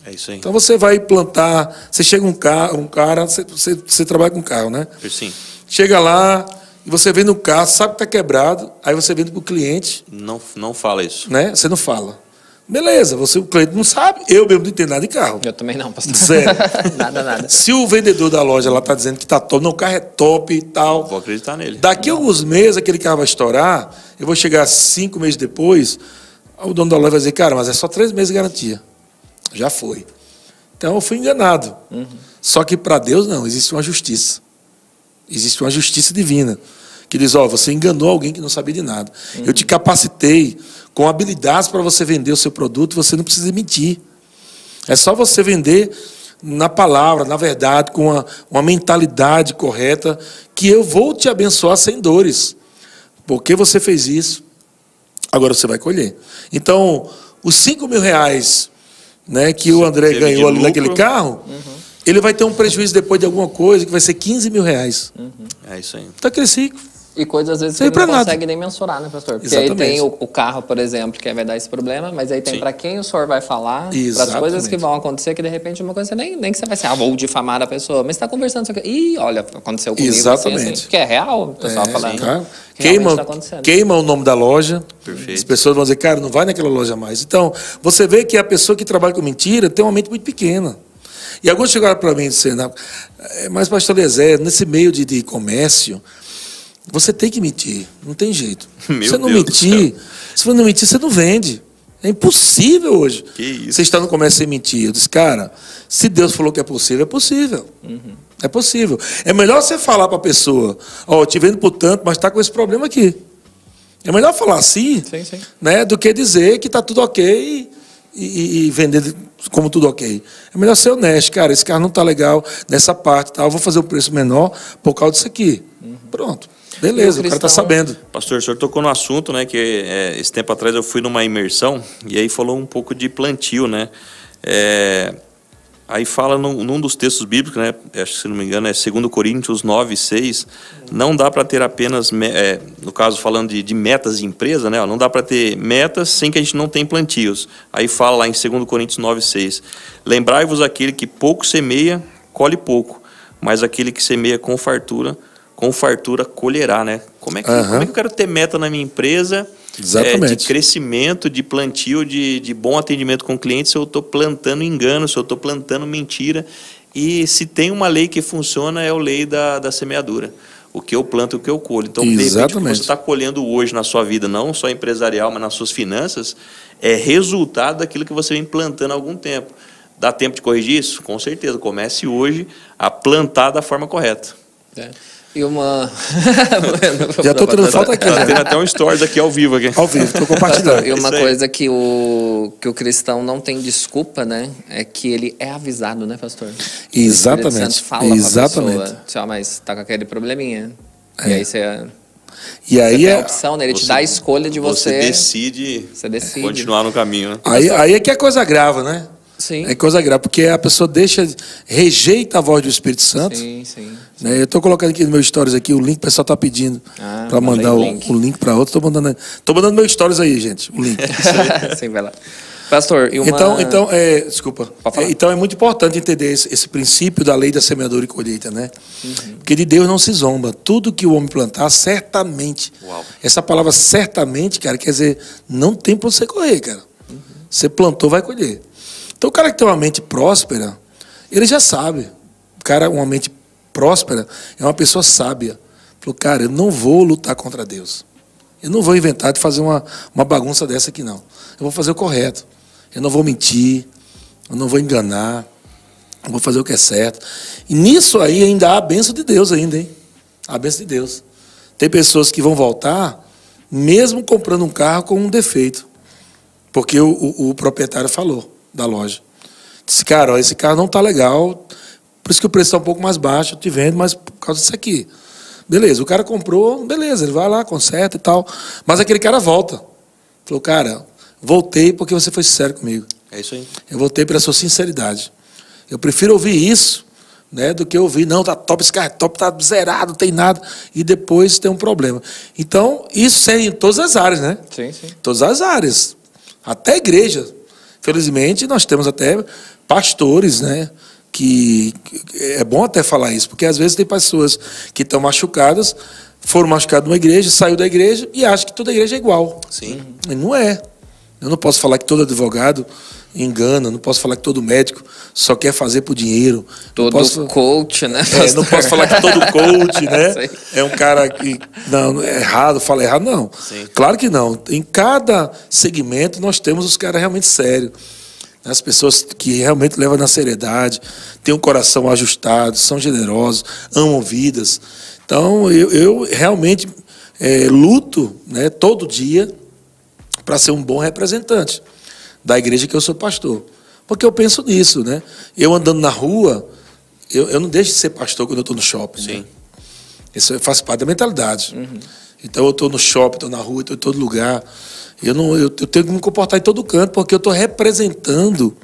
B: É isso aí.
C: Então você vai plantar, você chega um cara, você trabalha com carro, né?
B: Sim.
C: Chega lá e você vende um carro, sabe que está quebrado, aí você vende para o cliente.
B: Não fala isso.
C: Né? Você não fala. Beleza, o cliente não sabe, eu mesmo não entendo nada de carro.
A: Eu também não, pastor.
C: Zero.
A: Nada.
C: Se o vendedor da loja lá está dizendo que está top, não, o carro é top e tal.
B: Vou acreditar nele.
C: Daqui a alguns meses aquele carro vai estourar, eu vou chegar 5 meses depois, o dono da loja vai dizer, cara, mas é só 3 meses de garantia. Já foi. Então eu fui enganado. Só que para Deus não, existe uma justiça. Existe uma justiça divina. Que diz, você enganou alguém que não sabia de nada. Eu te capacitei com habilidades para você vender o seu produto, você não precisa mentir. É só você vender na palavra, na verdade, com uma mentalidade correta, que eu vou te abençoar sem dores. Porque você fez isso, agora você vai colher. Então, os 5 mil reais, né, que o André ganhou ali naquele carro, ele vai ter um prejuízo depois de alguma coisa que vai ser 15 mil reais.
B: É isso aí.
C: Então, aquele ciclo.
A: E coisas, às vezes, que ele não consegue nem mensurar, né, pastor? Porque aí tem o carro, por exemplo, que vai dar esse problema, mas aí tem para quem o senhor vai falar, para as coisas que vão acontecer, que de repente uma coisa, nem que você vai ser, vou difamar a pessoa, mas você está conversando isso aqui. Ih, olha, aconteceu comigo.
C: Exatamente.
A: Assim, que é real, o pessoal falando.
C: Cara,
A: tá
C: queima o nome da loja.
B: Perfeito.
C: As pessoas vão dizer, cara, não vai naquela loja mais. Então, você vê que a pessoa que trabalha com mentira tem uma mente muito pequena. E alguns chegaram para mim e disseram, mas pastor Eliezer, nesse meio de comércio, você tem que mentir, não tem jeito. Se você não mentir, você não vende. É impossível hoje.
B: Que isso?
C: Você está no comércio sem mentir. Eu disse, cara, se Deus falou que é possível, é possível. É possível. É melhor você falar para a pessoa, eu te vendo por tanto, mas está com esse problema aqui. É melhor falar assim,
A: sim.
C: Né, do que dizer que está tudo ok e vender como tudo ok. É melhor ser honesto. Cara, esse carro não está legal nessa parte, tá? Eu vou fazer o preço menor por causa disso aqui. Pronto. Beleza, o cara está sabendo.
B: Pastor, o senhor tocou no assunto, né? Que esse tempo atrás eu fui numa imersão e aí falou um pouco de plantio, né? Aí fala num dos textos bíblicos, né? Acho que, se não me engano, é 2 Coríntios 9:6. Não dá para ter apenas, no caso falando de metas de empresa, né? Não dá para ter metas sem que a gente não tenha plantios. Aí fala lá em 2 Coríntios 9:6. Lembrai-vos aquele que pouco semeia, colhe pouco, mas aquele que semeia com fartura colherá, né? Como é que eu quero ter meta na minha empresa? De crescimento, de plantio, de bom atendimento com clientes, se eu estou plantando engano, se eu estou plantando mentira. E se tem uma lei que funciona, é a lei da semeadura. O que eu planto, o que eu colho. Então, de repente, o que você está colhendo hoje na sua vida, não só empresarial, mas nas suas finanças, é resultado daquilo que você vem plantando há algum tempo. Dá tempo de corrigir isso? Com certeza. Comece hoje a plantar da forma correta.
A: E uma...
C: Já estou tirando foto aqui.
B: Tem até um stories aqui ao vivo.
C: Ao vivo, estou compartilhando.
A: E uma coisa que o cristão não tem desculpa, né? É que ele é avisado, né, pastor?
C: Exatamente.
A: O Espírito Santo fala pra pessoa, mas está com aquele probleminha. E aí você...
C: E aí
A: tem a opção, né? Ele te dá a escolha de você...
B: Você decide continuar no caminho, né?
C: Aí é que é coisa grave, né?
A: Sim.
C: É coisa grave, porque a pessoa rejeita a voz do Espírito Santo.
A: Sim.
C: Né? Eu estou colocando aqui no meu stories aqui o link, o pessoal está pedindo para mandar o link para outro. Estou mandando meu stories aí, gente, o link.
A: Sim, vai lá. Pastor, e uma...
C: Então, desculpa. Então é muito importante entender esse princípio da lei da semeadura e colheita, né? Porque de Deus não se zomba. Tudo que o homem plantar, certamente.
B: Uau.
C: Essa palavra certamente, cara, quer dizer, não tem para você correr, cara. Você plantou, vai colher. Então, o cara que tem uma mente próspera, ele já sabe. O cara, uma mente próspera, é uma pessoa sábia. Falou, cara, eu não vou lutar contra Deus. Eu não vou inventar de fazer uma bagunça dessa aqui, não. Eu vou fazer o correto. Eu não vou mentir, eu não vou enganar, vou fazer o que é certo. E nisso aí ainda há a bênção de Deus ainda, hein? A bênção de Deus. Tem pessoas que vão voltar mesmo comprando um carro com um defeito. Porque o proprietário falou da loja. Disse, cara, ó, esse carro não está legal, por isso que o preço está um pouco mais baixo, eu te vendo, mas por causa disso aqui. Beleza, o cara comprou, beleza, ele vai lá, conserta e tal. Mas aquele cara volta. Falou, cara, voltei porque você foi sincero comigo.
B: É isso aí.
C: Eu voltei pela sua sinceridade. Eu prefiro ouvir isso, né, do que ouvir, não, tá top, esse carro é top, tá zerado, não tem nada, e depois tem um problema. Então, isso é em todas as áreas, né?
A: Sim, sim.
C: Todas as áreas. Até a igreja. Felizmente, nós temos até pastores, né? Que é bom até falar isso, porque às vezes tem pessoas que estão machucadas, foram machucadas numa igreja, saiu da igreja e acham que toda igreja é igual.
B: Sim.
C: E não é. Eu não posso falar que todo advogado engana, não posso falar que todo médico só quer fazer por dinheiro.
A: Todo coach, né?
C: Não posso falar que todo coach, né? É um cara que não é errado, fala errado, não.
B: Sim.
C: Claro que não. Em cada segmento nós temos os caras realmente sérios. As pessoas que realmente levam na seriedade, têm um coração ajustado, são generosos, amam vidas. Então, eu realmente luto, né, todo dia para ser um bom representante da igreja que eu sou pastor. Porque eu penso nisso, né? Eu andando na rua, eu não deixo de ser pastor quando eu estou no shopping.
B: Sim.
C: Né? Isso faz parte da mentalidade. Uhum. Então, eu estou no shopping, estou na rua, estou em todo lugar. Eu tenho que me comportar em todo canto, porque eu estou representando,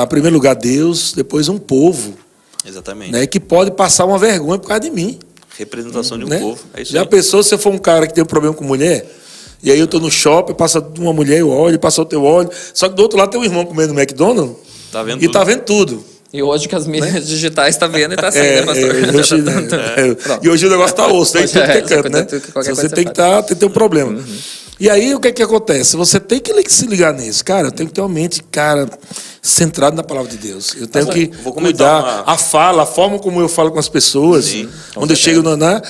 C: em primeiro lugar, Deus, depois um povo.
B: Exatamente.
C: Né, que pode passar uma vergonha por causa de mim.
B: Representação de um
C: né?
B: povo. É isso
C: Já
B: aí.
C: pensou se eu for um cara que tem um problema com mulher? E aí eu estou no shopping, passa uma mulher, eu olho, passa outro, eu olho. Só que do outro lado tem um irmão comendo no McDonald's
B: Tá vendo
C: e
B: tudo.
C: está vendo tudo.
A: E hoje que as mídias digitais estão vendo e está saindo, né, pastor?
C: E hoje o negócio está osso, tem tudo que é canto, né? Você tem que ter um problema.
A: Uhum.
C: E aí, o que é que acontece? Você tem que se ligar nisso. Cara, eu tenho que ter uma mente, cara, centrada na palavra de Deus. Eu tenho que cuidar a fala, a forma como eu falo com as pessoas.
B: Sim,
C: quando eu chego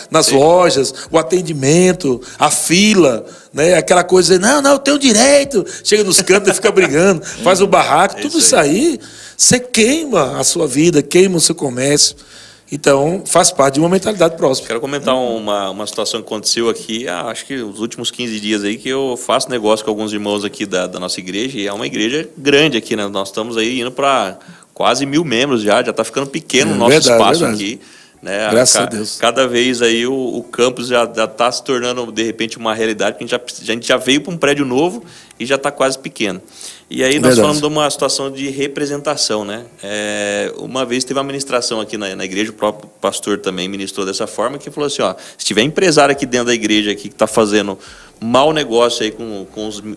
C: nas lojas, o atendimento, a fila, né? Aquela coisa, não, eu tenho direito. Chega nos cantos e fica brigando, faz o barraco. Tudo isso aí, você queima a sua vida, queima o seu comércio. Então, faz parte de uma mentalidade próxima.
B: Quero comentar uma situação que aconteceu aqui, acho que os últimos 15 dias aí, que eu faço negócio com alguns irmãos aqui da nossa igreja, e é uma igreja grande aqui, né? Nós estamos aí indo para quase 1000 membros já está ficando pequeno o nosso espaço aqui. Né?
C: Graças a Deus.
B: Cada vez aí o campus já está se tornando, de repente, uma realidade, porque a gente já veio para um prédio novo e já está quase pequeno. E aí nós falamos de uma situação de representação, né? Uma vez teve uma ministração aqui na igreja, o próprio pastor também ministrou dessa forma, que falou assim, ó, se tiver empresário aqui dentro da igreja aqui que está fazendo mau negócio aí com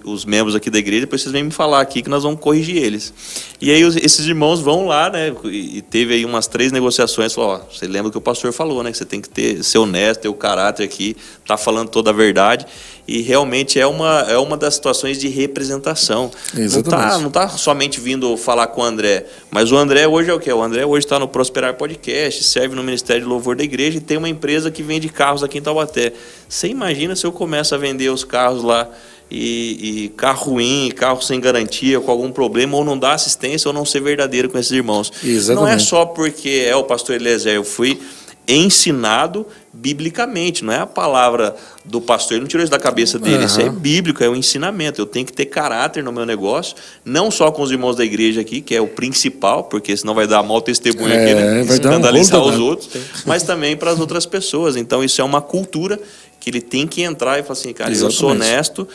B: os membros aqui da igreja, depois vocês vêm me falar aqui que nós vamos corrigir eles. E aí esses irmãos vão lá, né? E teve aí umas 3 negociações, falou, ó, você lembra que o pastor falou, né? Que você tem que ser honesto, ter o caráter aqui, tá falando toda a verdade. E realmente é uma das situações de representação. Exatamente. Não tá somente vindo falar com o André, mas o André hoje é o quê? O André hoje está no Prosperar Podcast, serve no Ministério de Louvor da Igreja e tem uma empresa que vende carros aqui em Taubaté. Você imagina se eu começo a vender os carros lá e carro ruim, carro sem garantia, com algum problema, ou não dar assistência ou não ser verdadeiro com esses irmãos.
C: Exatamente.
B: Não é só porque é o pastor Eliezer, eu fui ensinado biblicamente, não é a palavra do pastor, ele não tirou isso da cabeça dele, isso é bíblico, é um ensinamento, eu tenho que ter caráter no meu negócio, não só com os irmãos da igreja aqui, que é o principal, porque senão vai dar mau testemunho aqui, né? Escandalizar os outros, mas também para as outras pessoas, então isso é uma cultura que ele tem que entrar e falar assim, cara, eu sou honesto,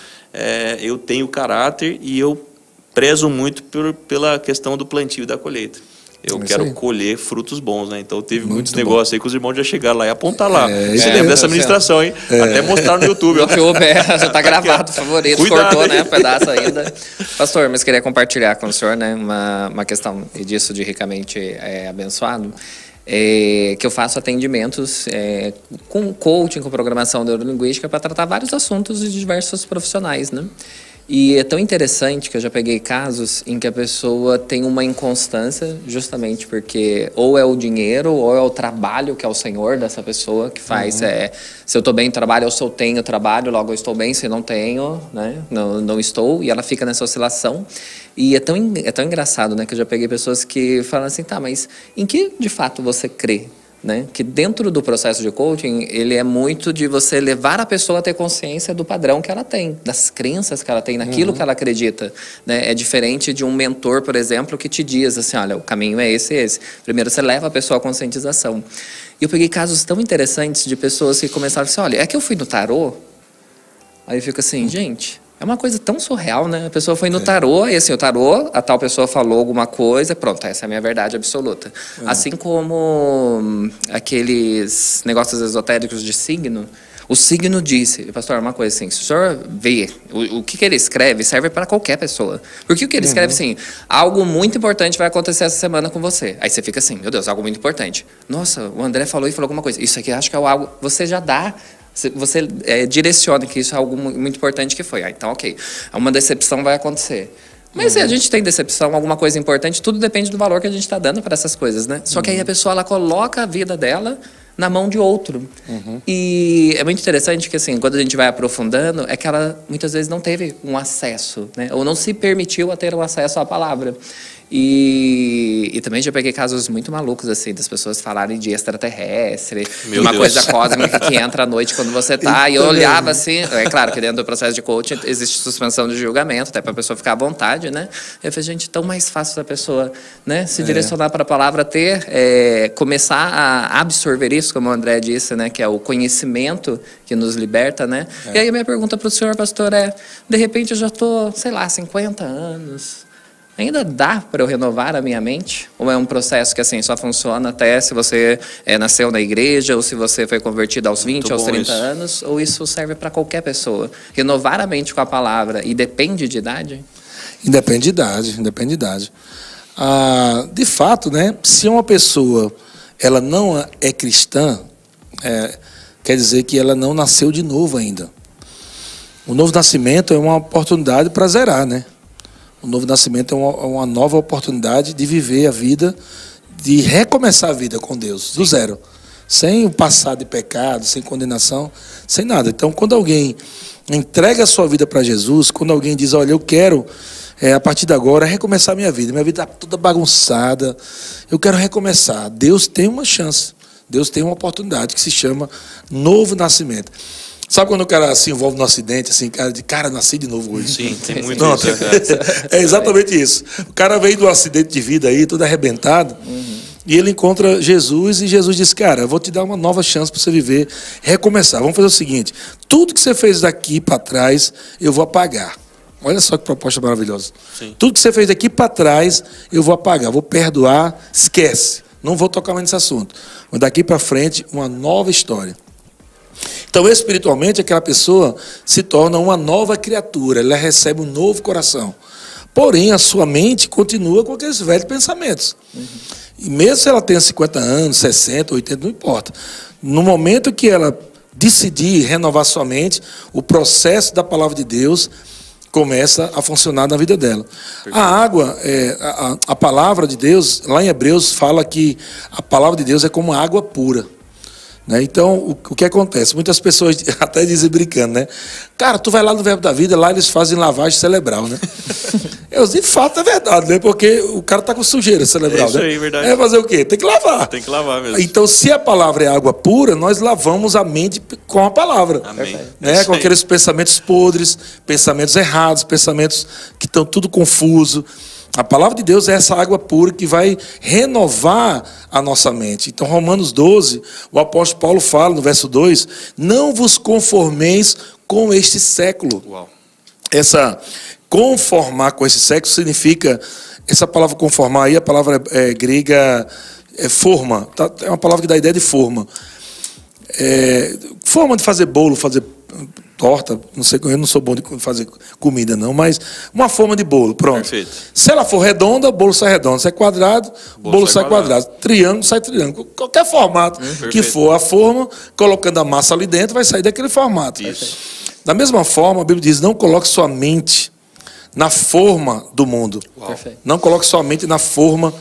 B: eu tenho caráter e eu prezo muito pela questão do plantio e da colheita. Eu quero colher frutos bons, né? Então teve muitos negócios aí que os irmãos já chegaram lá e apontar lá. Você lembra dessa administração, hein? Até mostrar no YouTube.
A: O YouTube já está gravado, favorito. Cuidado, cortou, né? Um pedaço ainda. Pastor, mas queria compartilhar com o senhor, né? Uma questão disso de ricamente abençoado. Que eu faço atendimentos com coaching, com programação neurolinguística para tratar vários assuntos de diversos profissionais, né? E é tão interessante que eu já peguei casos em que a pessoa tem uma inconstância, justamente porque ou é o dinheiro ou é o trabalho que é o senhor dessa pessoa que faz. Se eu estou bem no trabalho, ou se eu tenho trabalho, logo eu estou bem, se não tenho, né? Não estou. E ela fica nessa oscilação. E é tão engraçado, né? Que eu já peguei pessoas que falam assim, tá, mas em que de fato você crê? Né? Que dentro do processo de coaching, ele é muito de você levar a pessoa a ter consciência do padrão que ela tem, das crenças que ela tem, naquilo que ela acredita. Né? É diferente de um mentor, por exemplo, que te diz assim, olha, o caminho é esse e esse. Primeiro você leva a pessoa à conscientização. E eu peguei casos tão interessantes de pessoas que começaram assim, olha, é que eu fui no tarô, aí eu fico assim, gente... É uma coisa tão surreal, né? A pessoa foi no tarô, e assim, o tarô, a tal pessoa falou alguma coisa, pronto, essa é a minha verdade absoluta. Assim como aqueles negócios esotéricos de signo, o signo disse, pastor, uma coisa assim, se o senhor vê, o que ele escreve serve para qualquer pessoa. Porque o que ele escreve, assim, algo muito importante vai acontecer essa semana com você. Aí você fica assim, meu Deus, algo muito importante. Nossa, o André falou alguma coisa. Isso aqui acho que é algo, você já dá... Você direciona que isso é algo muito importante que foi. Então, ok, uma decepção vai acontecer. Mas se a gente tem decepção, alguma coisa importante, tudo depende do valor que a gente está dando para essas coisas, né? Só que aí a pessoa, ela coloca a vida dela na mão de outro. E é muito interessante que, assim, quando a gente vai aprofundando, é que ela, muitas vezes, não teve um acesso, né? Ou não se permitiu a ter um acesso à palavra. E também já peguei casos muito malucos, assim, das pessoas falarem de extraterrestre, uma coisa cósmica que entra à noite quando você tá. E eu olhava assim, é claro que dentro do processo de coaching existe suspensão de julgamento, até para a pessoa ficar à vontade, né? Eu falei, gente, tão mais fácil da pessoa, né, se direcionar para a palavra, começar a absorver isso, como o André disse, né, que é o conhecimento que nos liberta, né? E aí a minha pergunta para o senhor, pastor, de repente eu já tô, sei lá, 50 anos... Ainda dá para eu renovar a minha mente? Ou é um processo que assim só funciona até se você nasceu na igreja, ou se você foi convertido aos 20, aos 30 anos? Ou isso serve para qualquer pessoa? Renovar a mente com a palavra, e depende de idade?
C: Independe de idade, independe de idade. De fato, né, se uma pessoa ela não é cristã, quer dizer que ela não nasceu de novo ainda. O novo nascimento é uma oportunidade para zerar, né? O novo nascimento é uma nova oportunidade de viver a vida, de recomeçar a vida com Deus, do zero. Sem o passado de pecado, sem condenação, sem nada. Então, quando alguém entrega a sua vida para Jesus, quando alguém diz, olha, eu quero, a partir de agora, recomeçar a minha vida está toda bagunçada, eu quero recomeçar. Deus tem uma chance, Deus tem uma oportunidade que se chama novo nascimento. Sabe quando o cara se envolve no acidente, assim, cara, nasci de novo hoje.
B: Sim, tem muito isso.
C: É exatamente isso. O cara veio do acidente de vida aí, todo arrebentado, e ele encontra Jesus, e Jesus diz, cara, eu vou te dar uma nova chance para você viver, recomeçar. Vamos fazer o seguinte, tudo que você fez daqui para trás, eu vou apagar. Olha só que proposta maravilhosa. Sim. Tudo que você fez daqui para trás, eu vou apagar, vou perdoar, esquece. Não vou tocar mais nesse assunto. Mas daqui para frente, uma nova história. Então, espiritualmente, aquela pessoa se torna uma nova criatura, ela recebe um novo coração. Porém, a sua mente continua com aqueles velhos pensamentos. E mesmo se ela tenha 50 anos, 60, 80, não importa. No momento que ela decidir renovar sua mente, o processo da palavra de Deus começa a funcionar na vida dela. Perfeito. A água, a palavra de Deus, lá em Hebreus, fala que a palavra de Deus é como água pura. Né? Então, o que acontece? Muitas pessoas até dizem brincando, né? Cara, tu vai lá no Verbo da Vida, lá eles fazem lavagem cerebral, né? De fato é verdade, né? Porque o cara tá com sujeira cerebral,
B: isso
C: né?
B: aí, verdade.
C: Fazer o quê? Tem que lavar.
B: Tem que lavar mesmo.
C: Então, se a palavra é água pura, nós lavamos a mente com a palavra.
B: Amém.
C: Né? Com aqueles pensamentos podres, pensamentos errados, pensamentos que estão tudo confuso. A palavra de Deus é essa água pura que vai renovar a nossa mente. Então, Romanos 12, o apóstolo Paulo fala no verso 2, não vos conformeis com este século.
B: Uau.
C: Essa conformar com esse século significa, essa palavra conformar aí, a palavra grega é forma, tá? É uma palavra que dá a ideia de forma. Forma de fazer bolo, fazer torta, não sei, eu não sou bom de fazer comida não, mas uma forma de bolo, pronto.
B: Perfeito.
C: Se ela for redonda, o bolo sai redondo. Se é quadrado, o bolo sai quadrado. Triângulo, sai triângulo. Qualquer formato que for a forma, colocando a massa ali dentro, vai sair daquele formato.
B: Isso.
C: Da mesma forma, a Bíblia diz, não coloque sua mente na forma do mundo. Não coloque sua mente na forma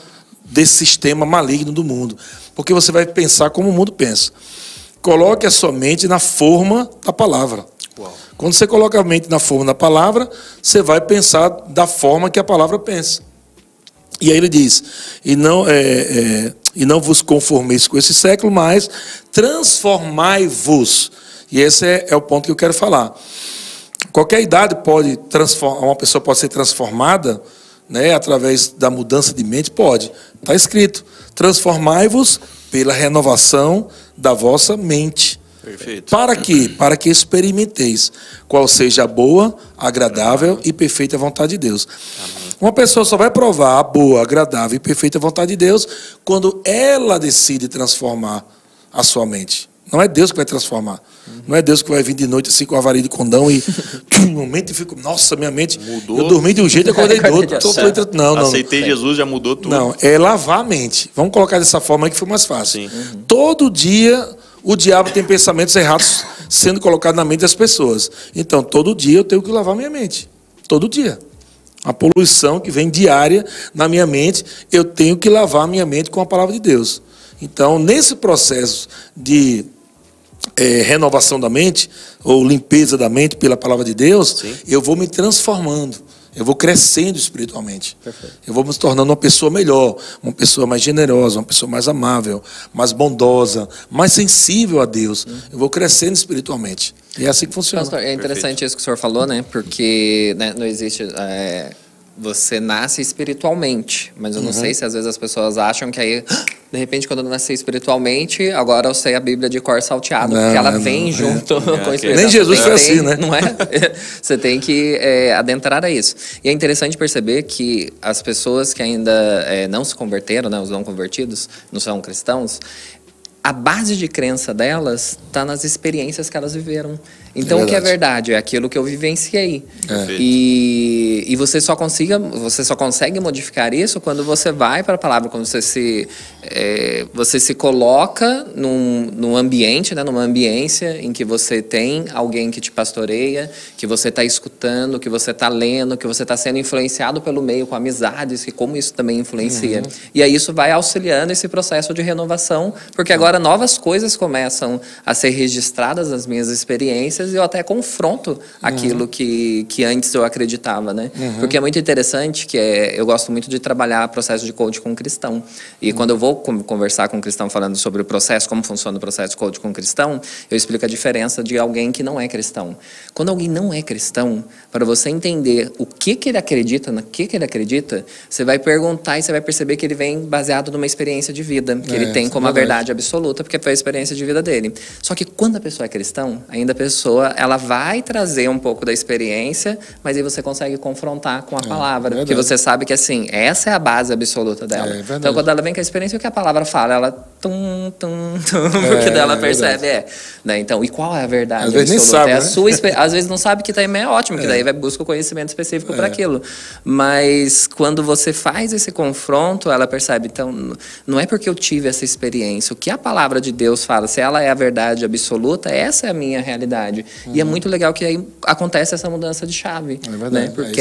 C: desse sistema maligno do mundo, porque você vai pensar como o mundo pensa. Coloque a sua mente na forma da palavra. Quando você coloca a mente na forma da palavra, você vai pensar da forma que a palavra pensa. E aí ele diz, e não vos conformeis com esse século, mas transformai-vos. E esse é o ponto que eu quero falar. Qualquer idade pode transformar, uma pessoa pode ser transformada, né, através da mudança de mente, pode. Está escrito, transformai-vos pela renovação da vossa mente.
B: Perfeito.
C: Para quê? Para que experimenteis qual seja a boa, agradável e perfeita vontade de Deus. Amém. Uma pessoa só vai provar a boa, agradável e perfeita vontade de Deus quando ela decide transformar a sua mente. Não é Deus que vai transformar. Não é Deus que vai vir de noite assim com a varinha de condão e no momento eu fico, nossa, minha mente mudou. Eu dormi de um jeito e acordei do outro. Não.
B: Aceitei Jesus, já mudou tudo.
C: Não, é lavar a mente. Vamos colocar dessa forma aí que foi mais fácil. Todo dia o diabo tem pensamentos errados sendo colocados na mente das pessoas. Então, todo dia eu tenho que lavar minha mente. Todo dia. A poluição que vem diária na minha mente, eu tenho que lavar a minha mente com a palavra de Deus. Então, nesse processo de renovação da mente, ou limpeza da mente pela palavra de Deus, sim, eu vou me transformando. Eu vou crescendo espiritualmente. Perfeito. Eu vou me tornando uma pessoa melhor, uma pessoa mais generosa, uma pessoa mais amável, mais bondosa, mais sensível a Deus. Eu vou crescendo espiritualmente. E é assim que funciona.
A: Pastor, é interessante Perfeito. Isso que o senhor falou, né? Porque não existe... você nasce espiritualmente, mas eu não sei se às vezes as pessoas acham que aí, de repente, quando eu nasci espiritualmente, agora eu sei a Bíblia de cor salteado, porque ela vem junto com a espiritualidade.
C: Nem Jesus foi assim, né?
A: Não é? Você tem que adentrar a isso. E é interessante perceber que as pessoas que ainda não se converteram, né, os não convertidos, não são cristãos, a base de crença delas está nas experiências que elas viveram. Então, o que é verdade? É aquilo que eu vivenciei. E você só consegue modificar isso quando você vai para a palavra, quando você se coloca num ambiente, né, numa ambiência em que você tem alguém que te pastoreia, que você está escutando, que você está lendo, que você está sendo influenciado pelo meio com amizades, e como isso também influencia. E aí isso vai auxiliando esse processo de renovação, porque agora novas coisas começam a ser registradas nas minhas experiências e eu até confronto aquilo que antes eu acreditava, né? Porque é muito interessante que eu gosto muito de trabalhar processo de coaching com cristão. E quando eu vou conversar com um cristão falando sobre o processo, como funciona o processo de coaching com cristão, eu explico a diferença de alguém que não é cristão. Quando alguém não é cristão, para você entender o que ele acredita, no que ele acredita, você vai perguntar e você vai perceber que ele vem baseado numa experiência de vida, que ele tem como a verdade absoluta, porque foi a experiência de vida dele. Só que quando a pessoa é cristão, ainda a pessoa, ela vai trazer um pouco da experiência, mas aí você consegue confrontar com a palavra, porque você sabe que, assim, essa é a base absoluta dela. Então, quando ela vem com a experiência, o que a palavra fala, ela porque dela percebe, né? Então, e qual é a verdade absoluta? Nem sabe, a sua às vezes não sabe, que também é ótimo, que daí vai buscar o conhecimento específico para aquilo. Mas quando você faz esse confronto, ela percebe, então, não é porque eu tive essa experiência, o que a palavra de Deus fala, se ela é a verdade absoluta, essa é a minha realidade. E é muito legal que aí acontece essa mudança de chave, né? Porque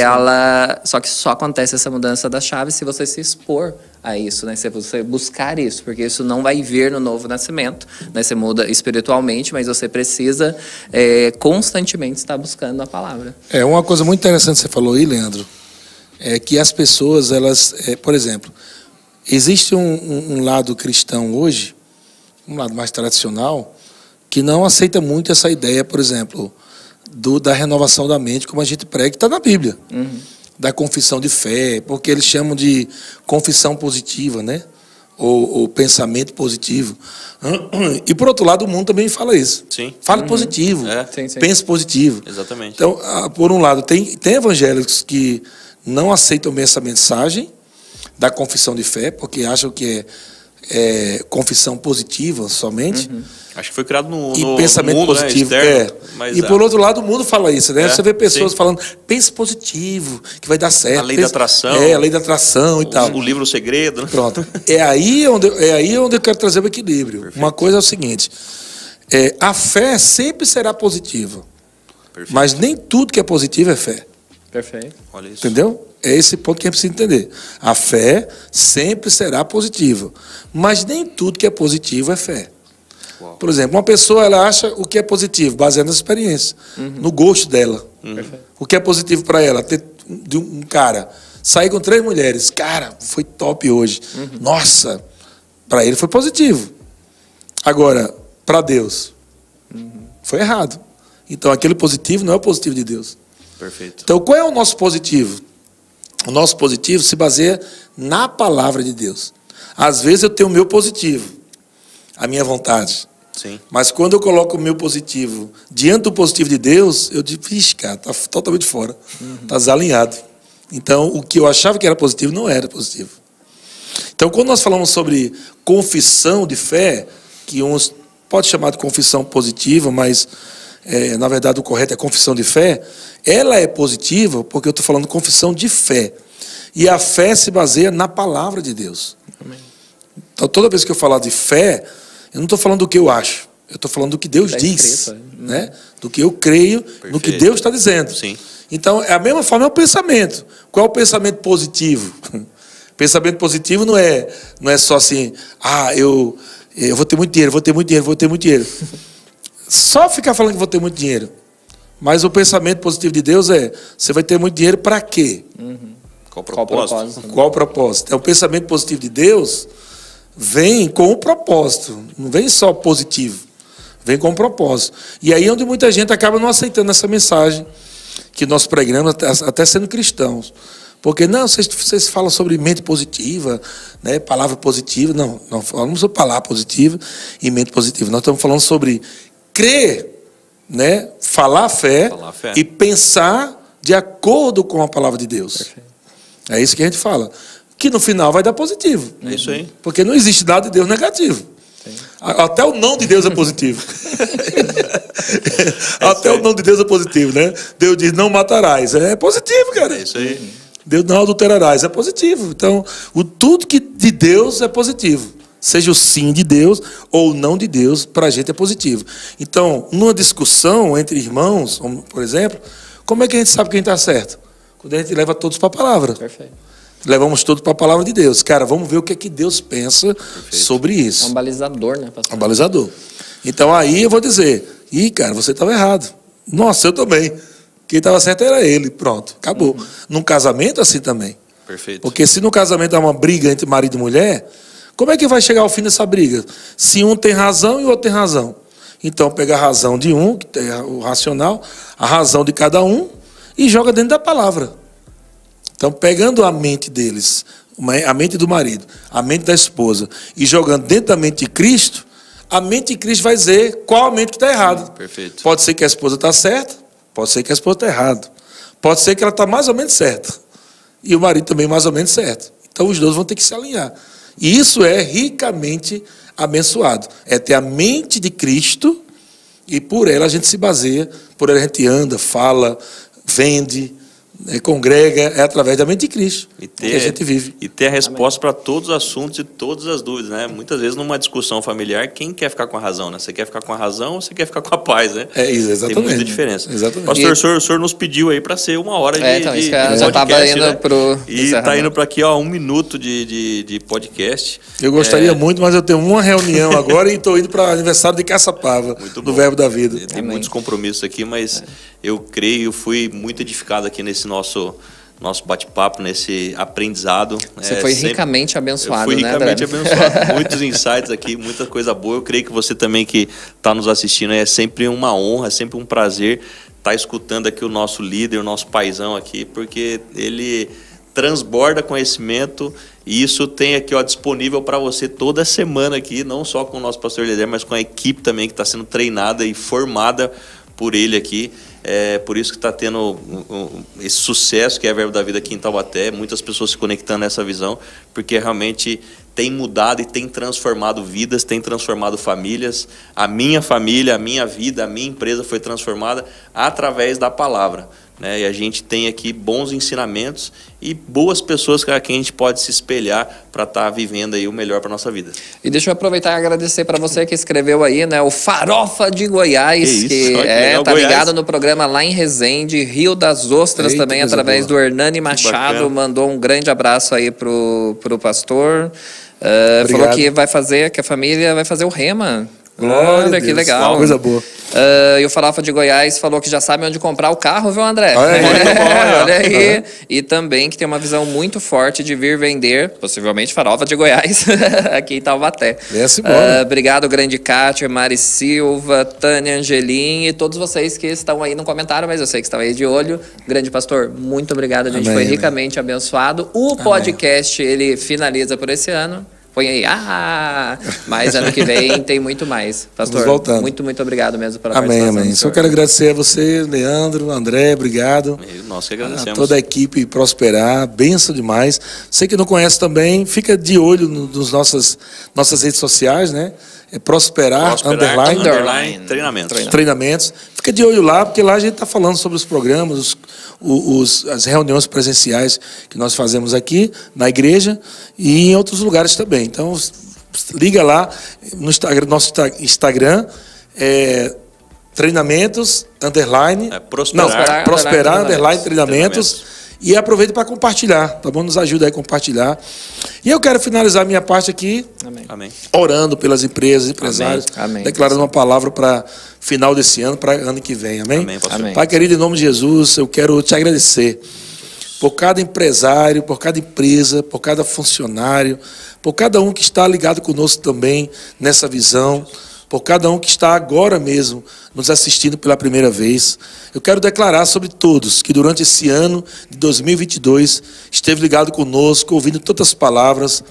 A: só que só acontece essa mudança da chave se você se expor a isso, né? Se você buscar isso, porque isso não vai vir no novo nascimento, né? Você muda espiritualmente, mas você precisa constantemente estar buscando a palavra.
C: Uma coisa muito interessante que você falou aí, Leandro, é que as pessoas, elas, por exemplo, existe um lado cristão hoje, um lado mais tradicional, que não aceita muito essa ideia, por exemplo, da renovação da mente, como a gente prega, que está na Bíblia. Da confissão de fé, porque eles chamam de confissão positiva, né? Ou pensamento positivo. E, por outro lado, o mundo também fala isso.
B: Sim.
C: Fale positivo, pense positivo.
B: Exatamente.
C: Então, por um lado, tem evangélicos que não aceitam bem essa mensagem da confissão de fé, porque acham que é confissão positiva somente.
B: Acho que foi criado no
C: pensamento
B: mundo,
C: positivo,
B: né, externo, mas,
C: e por outro lado o mundo fala isso, né? Você vê pessoas falando, pense positivo, que vai dar certo.
B: A lei da atração.
C: A lei da atração e tal.
B: O livro O Segredo. Né?
C: Pronto. É aí onde eu quero trazer o equilíbrio. Perfeito. Uma coisa é o seguinte, a fé sempre será positiva. Perfeito. Mas nem tudo que é positivo é fé.
A: Perfeito.
B: Olha isso.
C: Entendeu? É esse ponto que a gente precisa entender. A fé sempre será positiva, mas nem tudo que é positivo é fé.
B: Uau.
C: Por exemplo, uma pessoa ela acha o que é positivo, baseado nas experiências, no gosto dela. O que é positivo para ela? Ter de um cara, sair com 3 mulheres. Cara, foi top hoje. Nossa, para ele foi positivo. Agora, para Deus, foi errado. Então, aquele positivo não é o positivo de Deus.
B: Perfeito.
C: Então, qual é o nosso positivo? O nosso positivo se baseia na palavra de Deus. Às vezes eu tenho o meu positivo, a minha vontade.
B: Sim.
C: Mas quando eu coloco o meu positivo diante do positivo de Deus, eu digo, vixe, cara, está totalmente fora. Está desalinhado. Então, o que eu achava que era positivo não era positivo. Então, quando nós falamos sobre confissão de fé, que uns pode chamar de confissão positiva, mas na verdade o correto é confissão de fé, ela é positiva porque eu estou falando confissão de fé. E a fé se baseia na palavra de Deus.
A: Amém.
C: Então, toda vez que eu falar de fé, eu não estou falando do que eu acho, eu estou falando do que Deus diz,
A: escrito,
C: né? Do que eu creio, no que Deus está dizendo.
B: Sim.
C: Então, é a mesma forma, é o pensamento. Qual é o pensamento positivo? Pensamento positivo não é só assim, eu vou ter muito dinheiro, vou ter muito dinheiro, vou ter muito dinheiro. Só ficar falando que vou ter muito dinheiro. Mas o pensamento positivo de Deus é, você vai ter muito dinheiro para quê?
B: Qual o propósito?
C: Qual o propósito? Então, o pensamento positivo de Deus vem com o propósito, não vem só positivo, vem com o propósito. E aí é onde muita gente acaba não aceitando essa mensagem que nós pregamos, até sendo cristãos. Porque, não, vocês falam sobre mente positiva, né, palavra positiva. Não falamos sobre palavra positiva e mente positiva. Nós estamos falando sobre crer, né, falar fé e pensar de acordo com a palavra de Deus.
A: Perfeito.
C: É isso que a gente fala. Que no final vai dar positivo.
B: É isso aí.
C: Porque não existe nada de Deus negativo. Sim. Até o não de Deus é positivo. Até o não de Deus é positivo, né? Deus diz, não matarás. É positivo, cara.
B: É isso aí.
C: Deus não adulterarás. É positivo. Então, tudo que de Deus é positivo. Seja o sim de Deus ou o não de Deus, para a gente é positivo. Então, numa discussão entre irmãos, por exemplo, como é que a gente sabe quem está certo? Quando a gente leva todos para a palavra.
A: Perfeito.
C: Levamos todos para a palavra de Deus. Cara, vamos ver o que é que Deus pensa sobre isso.
A: É um balizador, né, pastor?
C: É um balizador. Então aí eu vou dizer, cara, você estava errado. Nossa, eu também. Quem estava certo era ele. Pronto, acabou. Num casamento assim também.
B: Perfeito.
C: Porque se no casamento há uma briga entre marido e mulher, como é que vai chegar ao fim dessa briga? Se um tem razão e o outro tem razão. Então pega a razão de um, que tem o racional, a razão de cada um, e joga dentro da palavra. Então, pegando a mente deles, a mente do marido, a mente da esposa, e jogando dentro da mente de Cristo, a mente de Cristo vai dizer qual a mente que está errada.
B: Perfeito.
C: Pode ser que a esposa está certa, pode ser que a esposa está errada. Pode ser que ela está mais ou menos certa. E o marido também mais ou menos certo. Então, os dois vão ter que se alinhar. E isso é ricamente abençoado. É ter a mente de Cristo, e por ela a gente se baseia, por ela a gente anda, fala, vende, congrega, é através da mente de Cristo que a gente vive.
B: E ter a resposta para todos os assuntos e todas as dúvidas, né? Muitas vezes numa discussão familiar, quem quer ficar com a razão, né? Você quer ficar com a razão ou você quer ficar com a paz, né?
C: Exatamente.
B: Tem muita diferença.
C: Exatamente.
B: Pastor, o senhor nos pediu aí para ser 1 hora de
A: então, isso que
B: podcast,
A: já estava indo, né? Pro
B: e está indo para aqui, 1 minuto de podcast.
C: Eu gostaria muito, mas eu tenho uma reunião agora e estou indo para o aniversário de Caçapava, do Verbo da Vida.
B: Tem muitos compromissos aqui, mas eu creio, fui muito edificado aqui nesse nosso bate-papo, nesse aprendizado.
A: Você foi ricamente abençoado, né,
B: André? Fui ricamente abençoado. Muitos insights aqui, muita coisa boa. Eu creio que você também que está nos assistindo, é sempre uma honra, é sempre um prazer estar escutando aqui o nosso líder, o nosso paizão aqui, porque ele transborda conhecimento e isso tem aqui disponível para você toda semana aqui, não só com o nosso pastor líder, mas com a equipe também que está sendo treinada e formada por ele aqui. É por isso que está tendo esse sucesso que é a Verbo da Vida aqui em Taubaté, muitas pessoas se conectando nessa visão, porque realmente tem mudado e tem transformado vidas, tem transformado famílias. A minha família, a minha vida, a minha empresa foi transformada através da palavra. né? E a gente tem aqui bons ensinamentos e boas pessoas a quem a gente pode se espelhar para estar vivendo aí o melhor para nossa vida.
A: E deixa eu aproveitar e agradecer para você que escreveu aí, né, o Farofa de Goiás, que tá Goiás. Ligado no programa lá em Resende, Rio das Ostras. Eita, também, através do Hernani Machado, mandou um grande abraço aí pro pastor. Falou que vai fazer, que a família vai fazer o rema.
C: Glória, que legal.
A: Coisa boa. E o Farofa de Goiás falou que já sabe onde comprar o carro, viu, André? Olha aí. E também que tem uma visão muito forte de vir vender, possivelmente, farofa de Goiás, aqui em Taubaté. Obrigado, grande Kátia, Mari Silva, Tânia Angelim e todos vocês que estão aí no comentário, mas eu sei que estão aí de olho. Grande pastor, muito obrigado. A gente foi ricamente abençoado. O podcast, ele finaliza por esse ano. Põe aí, mas ano que vem tem muito mais. Pastor, muito obrigado mesmo pela participação.
C: Amém. Só quero agradecer a você, Leandro, André, obrigado.
B: Nós que agradecemos.
C: A toda a equipe Prosperar, benção demais. Você que não conhece também, fica de olho nos nossas redes sociais, né? É Prosperar underline treinamentos. Fica de olho lá, porque lá a gente está falando sobre os programas, as reuniões presenciais que nós fazemos aqui na igreja e em outros lugares também. Então, liga lá no Instagram, nosso Instagram é treinamentos underline prosperar underline treinamentos. E aproveita para compartilhar, tá bom? Nos ajuda aí a compartilhar. E eu quero finalizar a minha parte aqui, orando pelas empresas, empresários, declarando uma palavra para final desse ano, para ano que vem. Amém? Pai querido, em nome de Jesus, eu quero te agradecer por cada empresário, por cada empresa, por cada funcionário, por cada um que está ligado conosco também nessa visão, por cada um que está agora mesmo nos assistindo pela primeira vez. Eu quero declarar sobre todos que durante esse ano de 2022 esteve ligado conosco, ouvindo todas as palavras.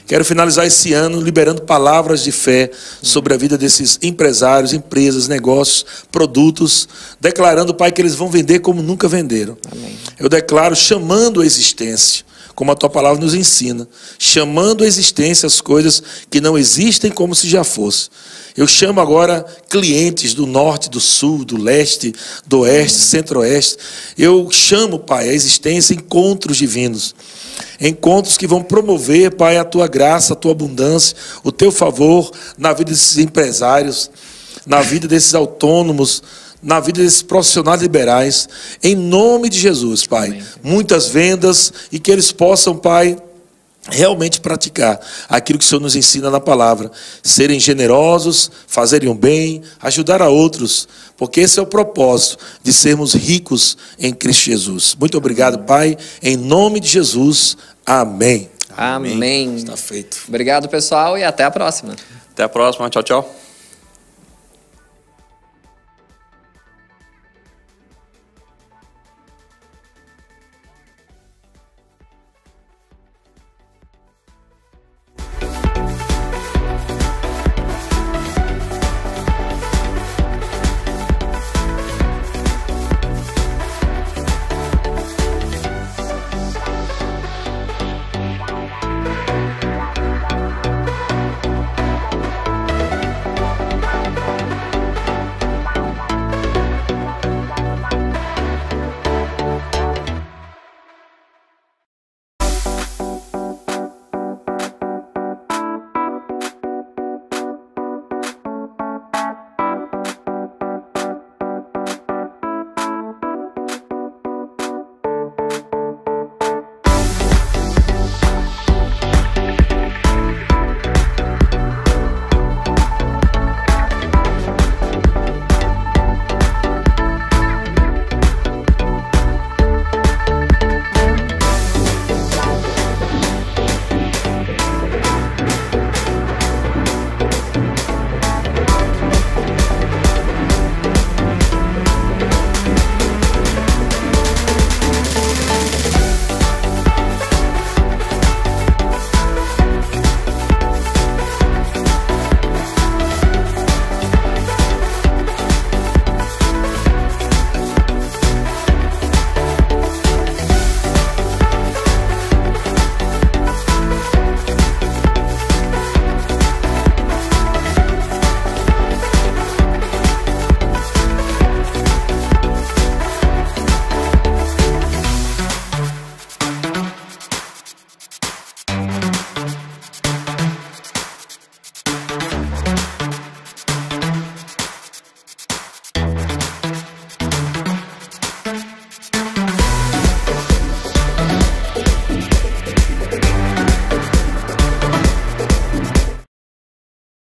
C: Quero finalizar esse ano liberando palavras de fé sobre a vida desses empresários, empresas, negócios, produtos, declarando, Pai, que eles vão vender como nunca venderam. Amém. Eu declaro chamando a existência, como a tua palavra nos ensina, chamando a existência as coisas que não existem como se já fosse. Eu chamo agora clientes do norte, do sul, do leste, do oeste, centro-oeste. Eu chamo, Pai, a existência encontros divinos. Encontros que vão promover, Pai, a tua graça, a tua abundância, o teu favor na vida desses empresários, na vida desses autônomos, na vida desses profissionais liberais. Em nome de Jesus, Pai. Amém. Muitas vendas e que eles possam, Pai, realmente praticar aquilo que o Senhor nos ensina na palavra, serem generosos, fazerem o bem, ajudar a outros, porque esse é o propósito de sermos ricos em Cristo Jesus. Muito obrigado, Pai, em nome de Jesus, amém.
A: Amém.
C: Está feito.
A: Obrigado, pessoal, e até a próxima.
B: Até a próxima, tchau, tchau.